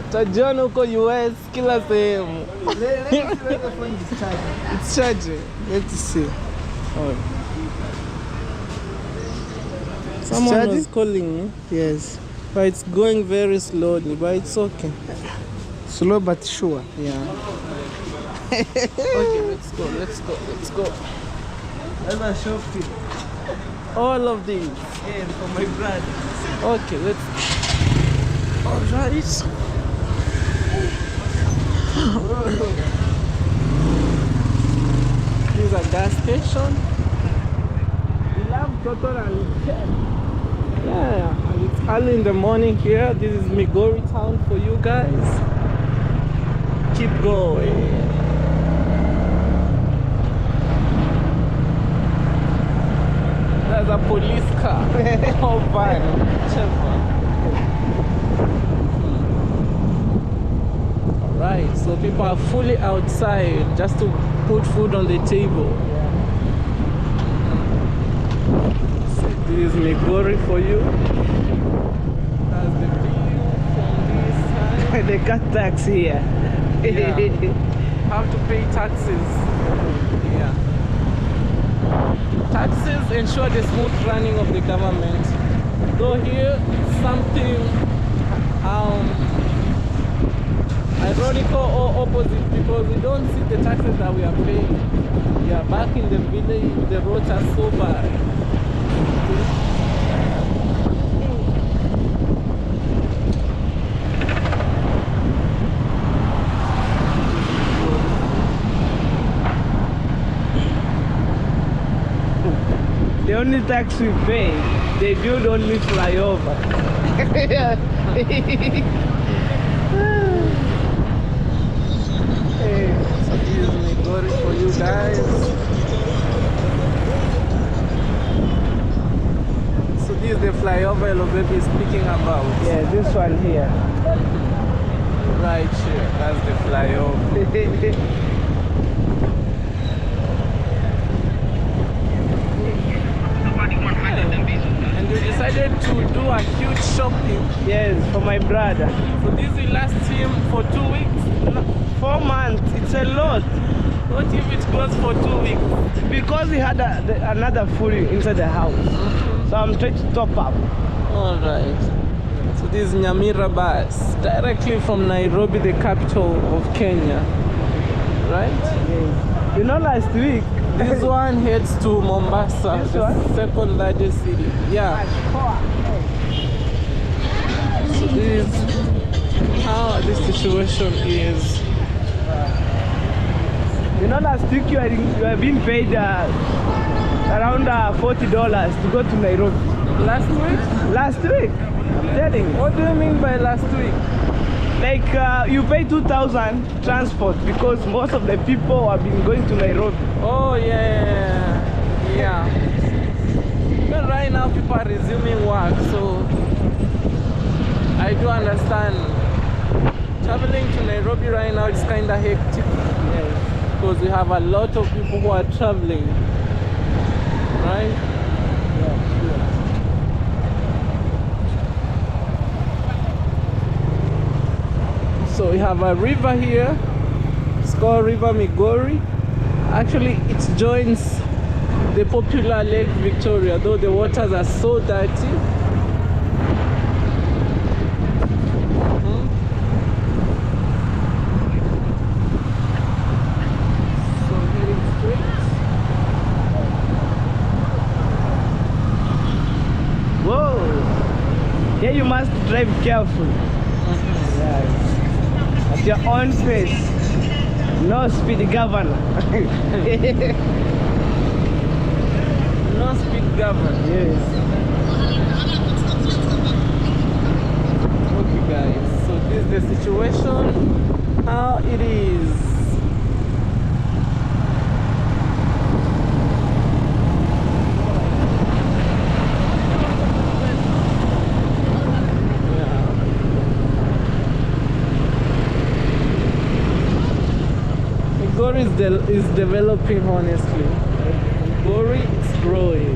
Utajiona huko US kila sehemu. It's charging. Let's see. Oh. Someone was calling me. Yes. But it's going very slowly, but it's okay. Slow but sure. Yeah. Okay, let's go. Let's show you. All of these. Yeah, for my brother. Okay, let's. All right. This is a gas station. We love Total and yeah, and it's early in the morning here. This is Migori town for you guys. Keep going. There's a police car. Oh, fine. Alright, so people are fully outside just to put food on the table. So this is Migori for you. That's the view from this side. They got tax here. Yeah. Have to pay taxes. Yeah. Taxes ensure the smooth running of the government. Though here something ironical or opposite, because we don't see the taxes that we are paying. Yeah, back in the village the roads are so bad. The only tax we pay, they build only flyover. Hey,
So this is my glory for you guys. So this is the flyover Hello Baby is speaking about.
yeah, this one here.
Right here, that's the flyover. And you decided to do a huge shopping.
Yes, for my brother.
So this will last him for 2 weeks.
4 months, it's a lot.
What if it goes for 2 weeks?
Because he had another food inside the house. So I'm trying to top up.
Alright. So this is Nyamira bus, directly from Nairobi, the capital of Kenya. Right?
Yes. You know, last week,
This one heads to Mombasa,
This
the
one?
second largest city. Yeah. So this is how this situation is.
you know, last week you are being paid around $40 to go to Nairobi.
Last week?
Last week, I'm telling you.
What do you mean by last week?
Like you pay 2,000 transport because most of the people have been going to Nairobi.
Oh yeah. But right now people are resuming work, so I do understand. Traveling to Nairobi right now is kind of hectic. Because we have a lot of people who are traveling, right? So we have a river here. It's called River Migori. Actually, it joins the popular Lake Victoria, though the waters are so dirty. So heading straight.
Whoa! Here you must drive carefully. Yes. At your own pace. No speed governor.
No speed govern.
Yes.
Okay guys, so this is the situation, how it is. Migori is developing, honestly. Migori is growing.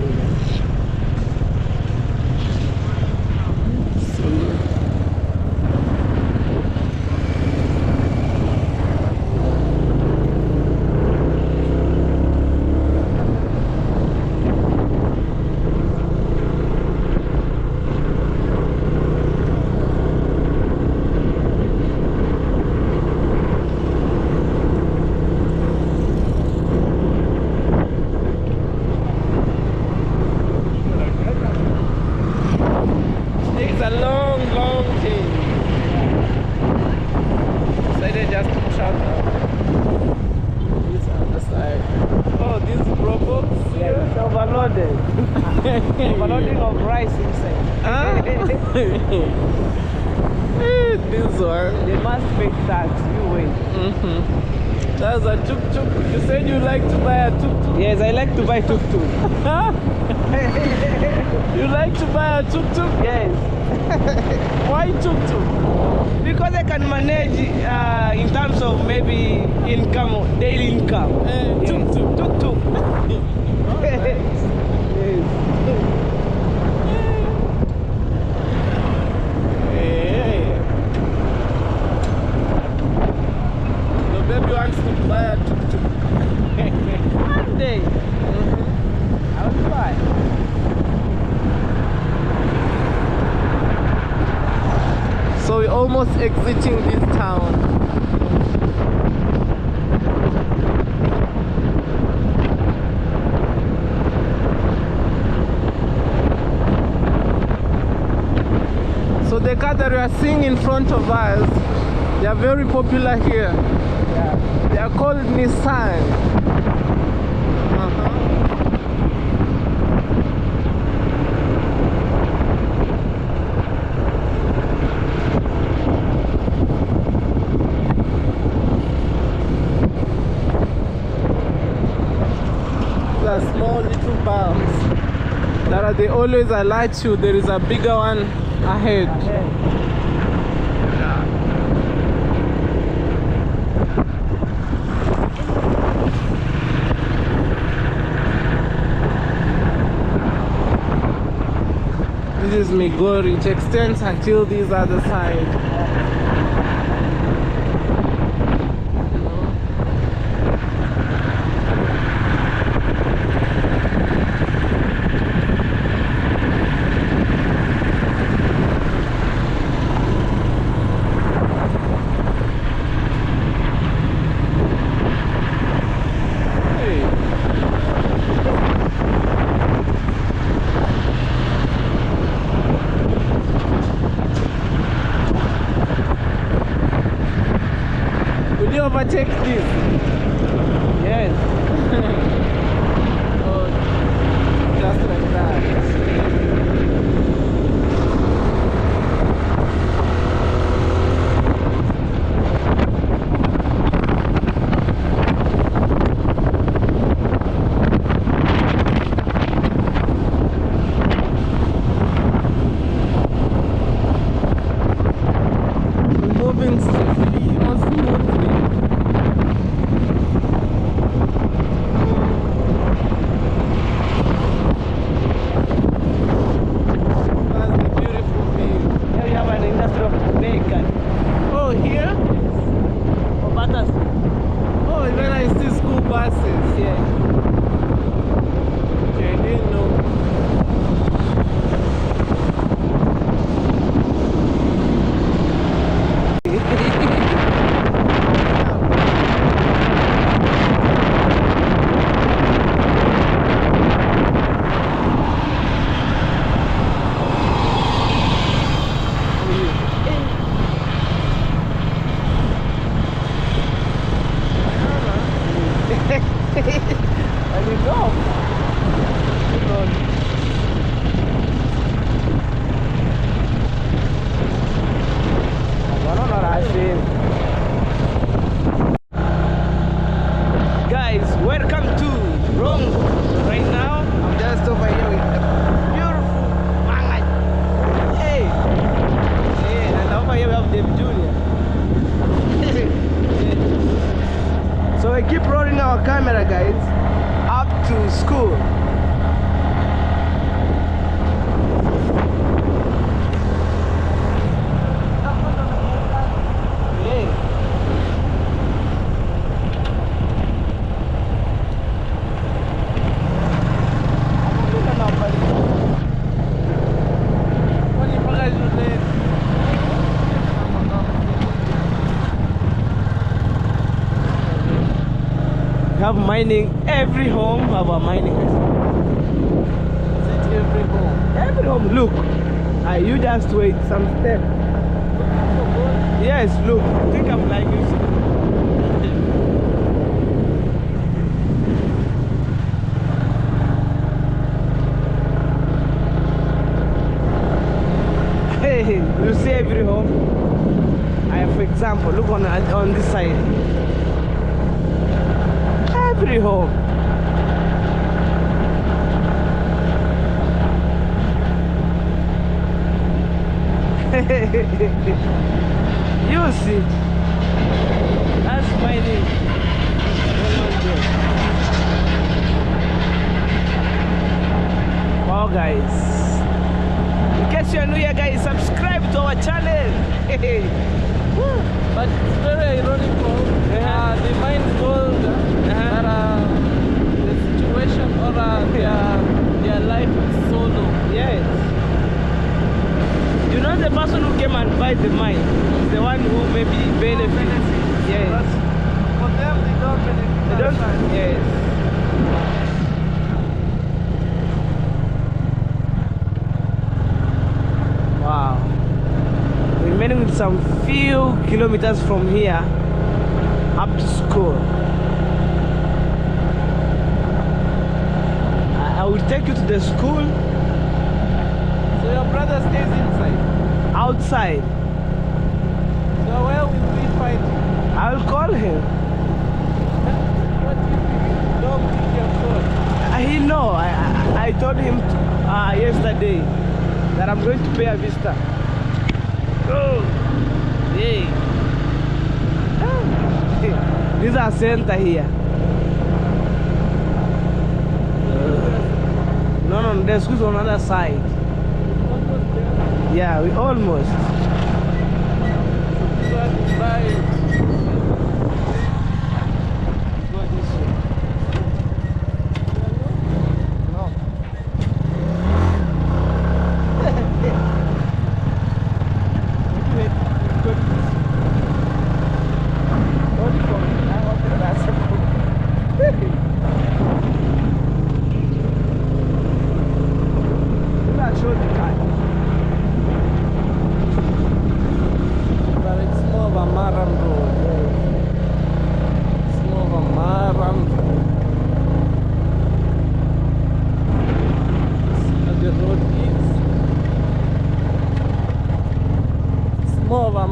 It's a long thing. Decided just to travel. This other side. Oh, this robots
Yeah,
here.
it's overloaded. Overloading of rice inside.
Huh? This one.
They must pay tax. You wait.
That's a tuk-tuk. You said you like to buy a tuk-tuk.
Yes, I like to buy tuk-tuk.
You like to buy a tuk-tuk?
Yes.
Why tuk-tuk?
Because I can manage in terms of maybe income, daily income.
Tuk-tuk.
Tuk-tuk. Yes.
Hey. The baby wants to buy a tuk-tuk.
One day, I'll buy.
So we're almost exiting this town. So the car that we are seeing in front of us, they are very popular here.
Yeah.
They are called Nissan. camera, they always alert you there is a bigger one ahead. This is Migori. It extends until this other side. Will you overtake this? Yes. Oh, just like that. Moving smoothly, more smoothly. That's the beautiful view.
Here you have an industry of bacon.
Oh, here?
Or butters.
Oh, and then I see school buses.
Yeah.
Okay, I didn't know.
And you go. Guys, welcome to Rome. Right now, I'm just over here with the beautiful Mangai. Hey! Yeah, and over here we have Dave Jr. So we keep rolling our camera, guys, up to school. We have mining every home. Have a mining.
Every home.
Every home. Look, you just wait some step. Yes, look. Think I'm like this. Hey, you see every home. For example, look on this side. Every home. You see, that's my name. Wow, guys. In case you're new here, guys, subscribe to our channel.
But it's very ironical. The mine gold that the situation or their life is so low.
Yes. You know the person who came and buy the mine is the one who maybe benefits. Yes.
For them, they don't benefit.
They don't. Yes. Wow. We're remaining with some few kilometers from here up to school. I will take you to the school.
So your brother stays inside.
Outside.
So where will we find him?
I will call him.
What do you think? Don't pick your phone.
He know. I told him. yesterday that I'm going to pay a visitor. Oh, hey. This is our center here. No, the school's on the other side. Yeah, we almost.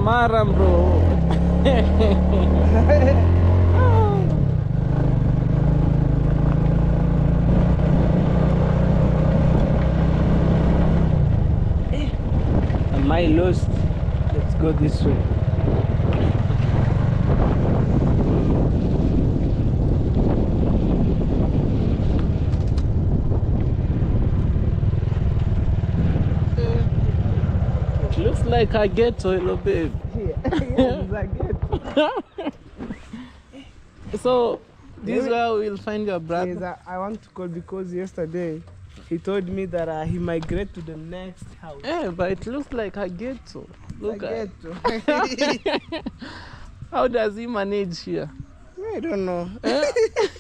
Maram, bro.
Am I lost? Let's go this way.
It looks like a ghetto, hello, babe. So, this is where we'll find your brother.
Yes, I want to call because yesterday he told me that he migrate to the next house.
Yeah, but it looks like a ghetto. Look at how does he manage here?
I don't know.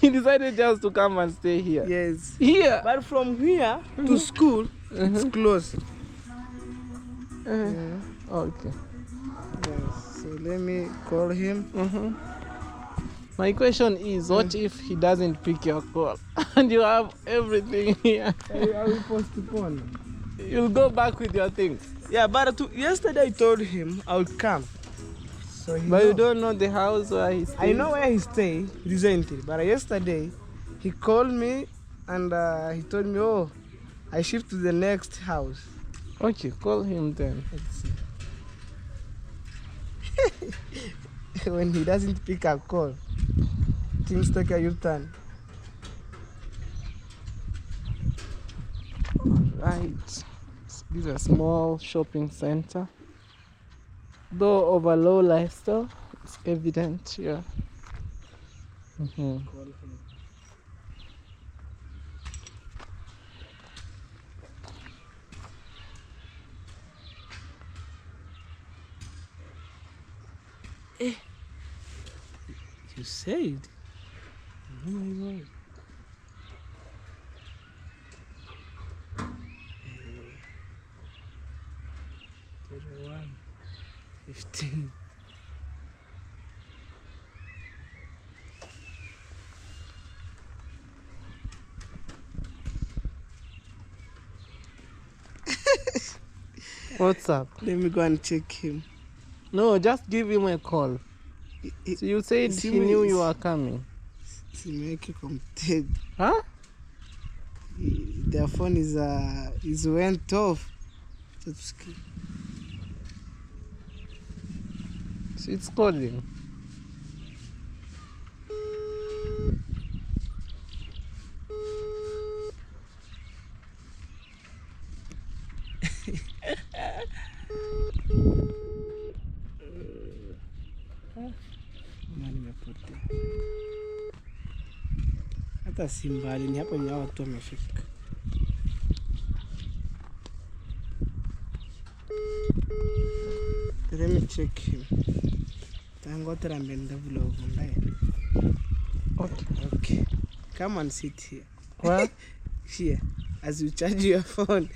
He decided just to come and stay here.
Yes.
Here.
But from here to school, it's close.
Okay.
Yes. So let me call him.
My question is, what if he doesn't pick your call and you have everything here?
I will postpone.
You'll go back with your things.
Yeah, but yesterday I told him I would come. So
But you don't know the house where he stays?
I know where he stays recently, but yesterday he called me and he told me, oh, I shift to the next house.
Okay, call him then.
Let's see. When he doesn't pick a call, things take a U-turn.
Right. This is a small shopping center. Though of a low lifestyle, it's evident here.
You said? Oh my God. 15.
What's up?
Let me go and check him.
No, just give him a call. So you said he knew you were coming. Huh?
Their phone is went off.
So it's calling.
Nimepotea. Hata si mbali, ni hapo nyawa watu wamefika. Let me check him. Tango terambenda vlog mbaya. Okay. Come and sit here.
What?
Here, as you charge your phone.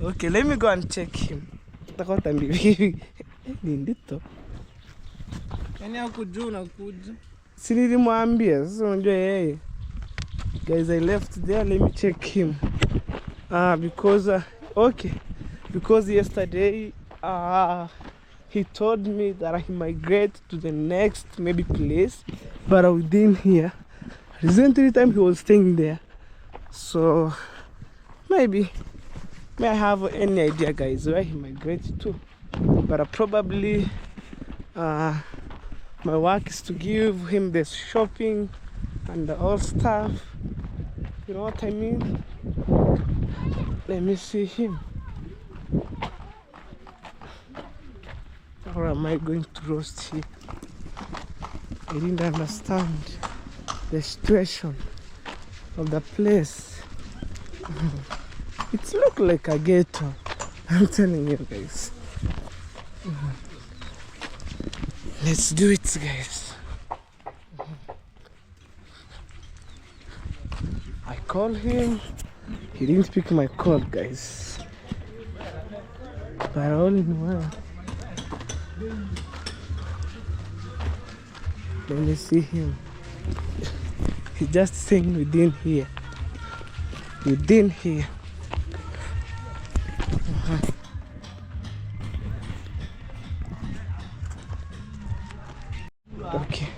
Okay, let me go and check him. Takota mbibi. Nindito.
Yaani hakujua unakuja.
Si nilimwambia, sasa unajua yeye. Guys, I left there, let me check him. Because yesterday he told me that he migrate to the next maybe place, but within here. Recently time he was staying there. So
Maybe. May I have any idea, guys, where he migrated to? But probably my work is to give him the shopping and all stuff. You know what I mean? Let me see him. Or am I going to roast here? I didn't understand the situation of the place. It looks like a ghetto. I'm telling you, guys. Let's do it, guys. I called him. He didn't pick my call, guys. But all in well. Let me see him. He's just staying within here. Within here. Okay.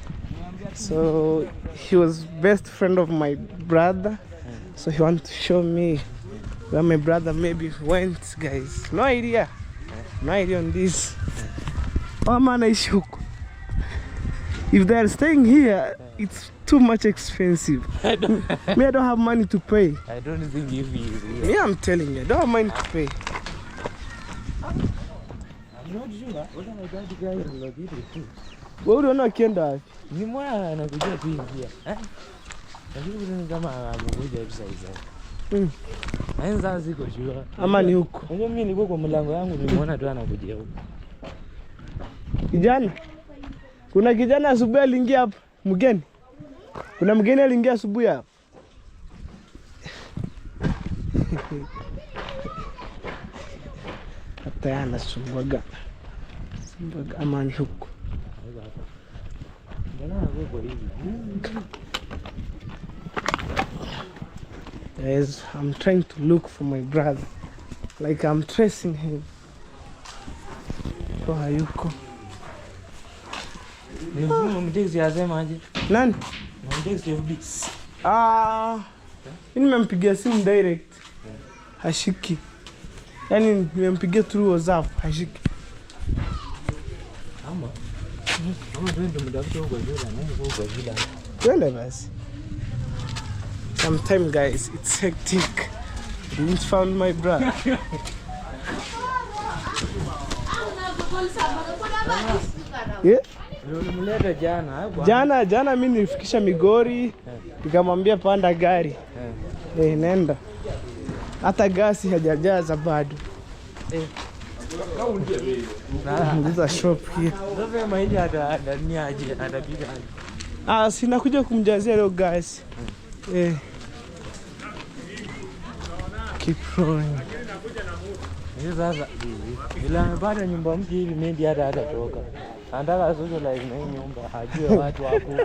So he was best friend of my brother. So he wanted to show me where my brother maybe went, guys. No idea. No idea on this. Oh man, if they're staying here, it's too much expensive. I don't have money to pay.
I don't think if he is here.
Yeah, I'm telling you, I don't have money to pay.
I'm not sure. What am I going to guys located to?
Wewe unaona kienda wapi?
Ni mwana anakuja tu hivi. Lakini kama amekuja hivi sasa. Anza ziko jua.
Ama ni huko.
Unajua mimi nilikuwa kwa mlango yangu nimeona tu anakuja huko.
Kijana. Kuna kijana asubuhi aliingia hapa, mgeni. Kuna mgeni aliingia asubuhi hapa. Hata yana sumbaga. Sumbaga ama ni huko. Guys, I'm trying to look for my brother. Like I'm tracing him. Kwa hayuko.
Mteksi asema aje?
Nani?
Mteksi FB.
Mimi nimempigia simu direct. Hashiki. Yaani nimempigia through WhatsApp, hashiki.
Kama twende mdafuta huko juu na huko vile.
Twende basi. Sometimes, guys, it's hectic. I didn't find my brother. Yeah?
Ulimleta jana.
Jana mimi nilifikisha Migori, nikamwambia panda gari. Nenda. Hata gasi hajajaza bado. Ndio shop hii.
Ndio mahindi ndani aje atapiga.
Sina kuja kumjazia leo guys. Keep rolling.
Sasa bila amepata nyumba mpya hivi mendi hata toka. Anataka socialize na hii nyumba, ajue watu hapo.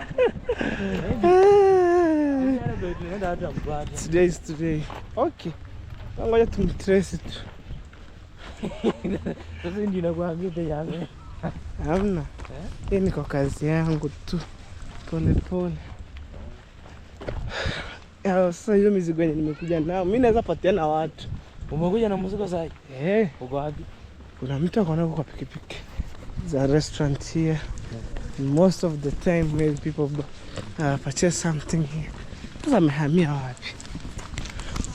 Today is today. Okay. Ngoja tumtrace tu.
Sasa ndio nakwambia pia yangu.
Hamna. Hii ni kwa kazi yangu tu. Pole pole. Sasa hiyo mizigo yenye nimekuja nao, mimi naweza patiana watu.
Umekuja na mzigo sasa? Uko wapi?
Kuna mtu ako nako kwa pikipiki. The restaurant here. Most of the time maybe people purchase something here. Sasa amehamia wapi?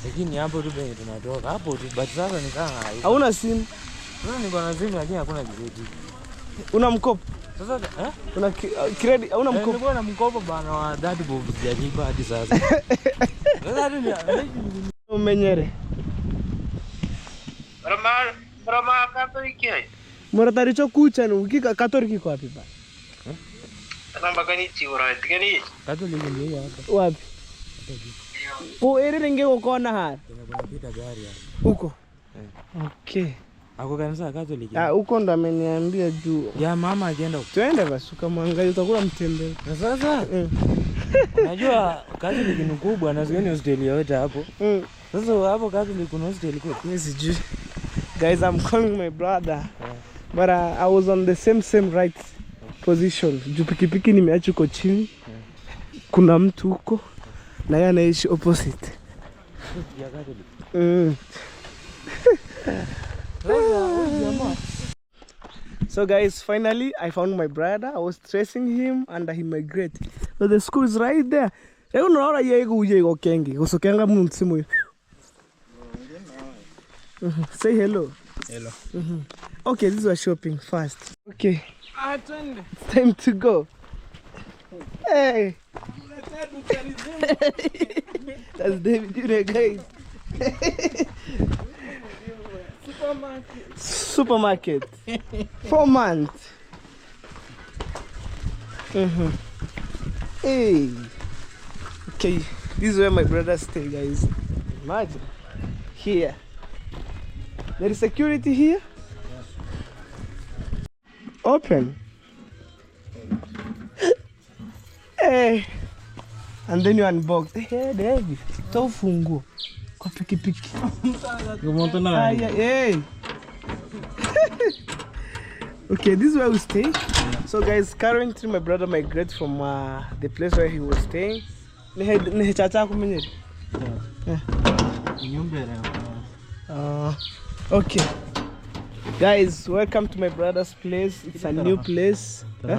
Lakini hapo tu bado tunatoka. Hapo tu but sasa ni kama
hauna simu.
Sasa niko na simu lakini hakuna credit.
Una mkopo?
Sasa
una credit hauna mkopo?
Nilikuwa na mkopo bana wa 30 bob sijalipa hadi sasa. Sasa ndio
umenyere.
Brama Katoliki.
Morataricho kucha ni ukika Katoliki kwa wapi bana?
Namba gani tiura tigani?
Katoliki ndio hapa.
Wapi? Ere nge ukona hapa.
Tunapita gari hapa.
Huko. Okay.
Ako kanisa Katoliki.
Huko ndo ameniambia juu.
Ya mama ajaenda huko.
Twende basi ukamwangalia utakula mtembele.
Na sasa unajua Katoliki ni kubwa na sioni hosteli yote hapo. Sasa hapo Katoliki kuna hosteli kwa.
Mimi sijui. Guys, I'm calling my brother. But I was on the same right position. Juu pikipiki nimeacha huko chini. Kuna mtu huko na yeye anaishi opposite.
Ya Katoliki.
So guys, finally I found my brother. I was tracing him and he migrated. So the school is right there. Say hello.
Hello.
Okay, this was shopping first. Okay,
Attend.
it's time to go. Hey, that's David Jr. guys. Supermarket. 4 months. Hey. Okay, this is where my brother stay, guys. Imagine. Here. There is security here. Open. Hey. And then you unbox. Hey, David. Tofungo. Kwa pikipiki. Hey. Okay, this is where we stay. So guys, currently my brother migrated from the place where he was staying. Okay. Guys, welcome to my brother's place. It's a new place. Guys,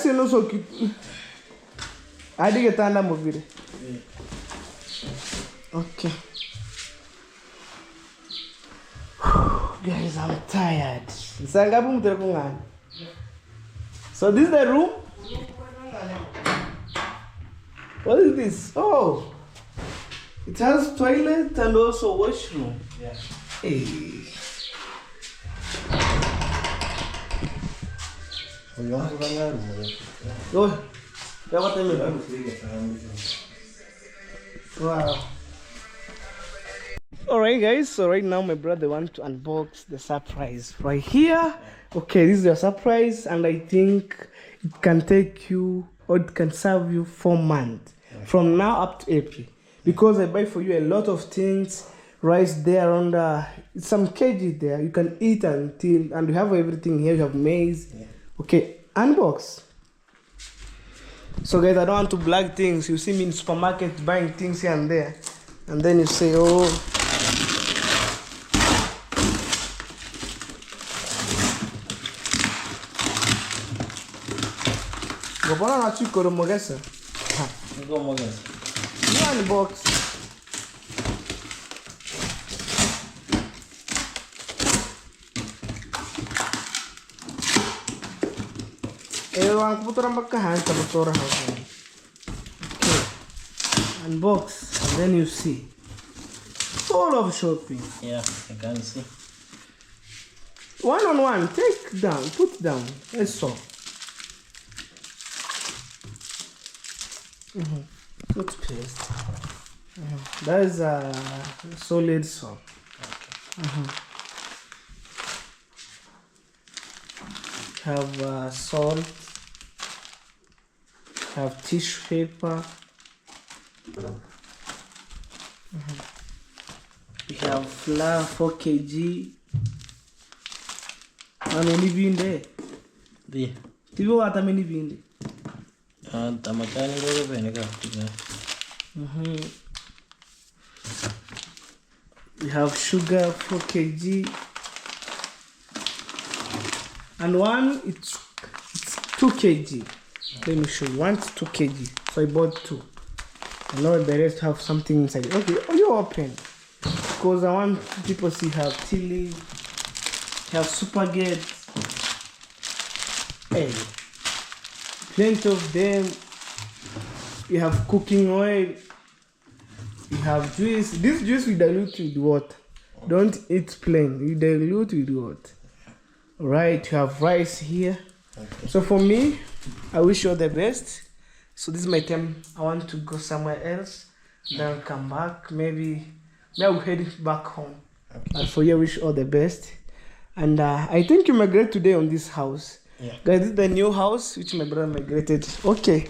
you know so I did get a movie. Okay. Guys, I'm tired. So this is the room. What is this? Oh, it has toilet and also washroom. Yeah. Hey. Oh, wow. Alright guys, so right now my brother wants to unbox the surprise right here. Okay, this is your surprise and I think it can take you or it can serve you 4 months from now up to April, because I buy for you a lot of things. Rice there under some kg there, you can eat until, and you have everything here. You have maize. Okay, unbox. So guys, I don't want to black things. You see me in supermarket buying things here and there, and then you say, oh, Gobana na chukoro mogesa.
Go mogesa.
You unbox. Ang putura magkahan sa motora house. Okay. Unbox and then you see. All of shopping.
Yeah, I can see.
One on one, take down, put down. That's all. Toothpaste. That is a solid soap. Have salt. Have tissue paper. We have flour 4 kg. How many bean there?
The
You what how many bean there?
tamatani go benega.
We have sugar 4 kg. And one it's 2 kg. Let me show you. One is 2 kg. So I bought 2. I know the rest have something inside. Okay, oh, you open. Because I want people to see have chili, have spaghetti. Hey, plenty of them. You have cooking oil. You have juice. This juice we dilute with water. Don't eat plain. You dilute with water. Right, you have rice here. Okay. So for me, I wish you all the best. So this is my time. I want to go somewhere else. Then I'll come back. Maybe I will head back home. Okay. And for you, I wish you all the best. And I think you migrate today on this house. Yeah. Guys, this is the new house which my brother migrated. Okay.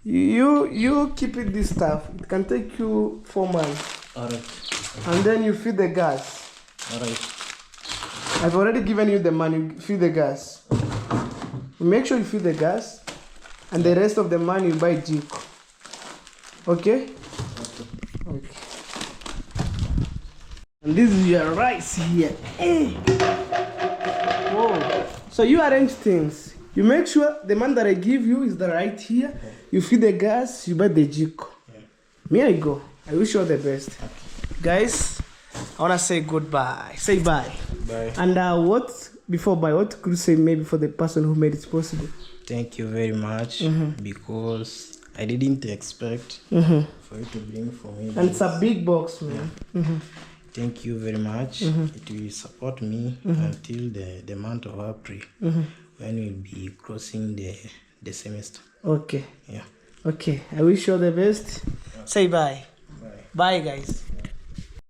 You keep it this stuff. It can take you 4 months.
Alright.
And then you feed the gas.
Alright.
I've already given you the money. Feed the gas. Make sure you fill the gas, and the rest of the money you buy jiko. Okay? Okay. And this is your rice here. Hey. Whoa. So you arrange things. You make sure the man that I give you is the right here. You fill the gas, you buy the jiko. Me, I go. I wish you all the best. Guys, I want to say goodbye. Say bye.
Bye.
And before bye, what could you say maybe for the person who made it possible?
Thank you very much because I didn't expect for you to bring for me.
And it's a big box, man.
Thank you very much. It will support me until the month of April when we'll be crossing the semester.
Okay.
Yeah.
Okay. I wish you all the best. Say bye. Bye, guys.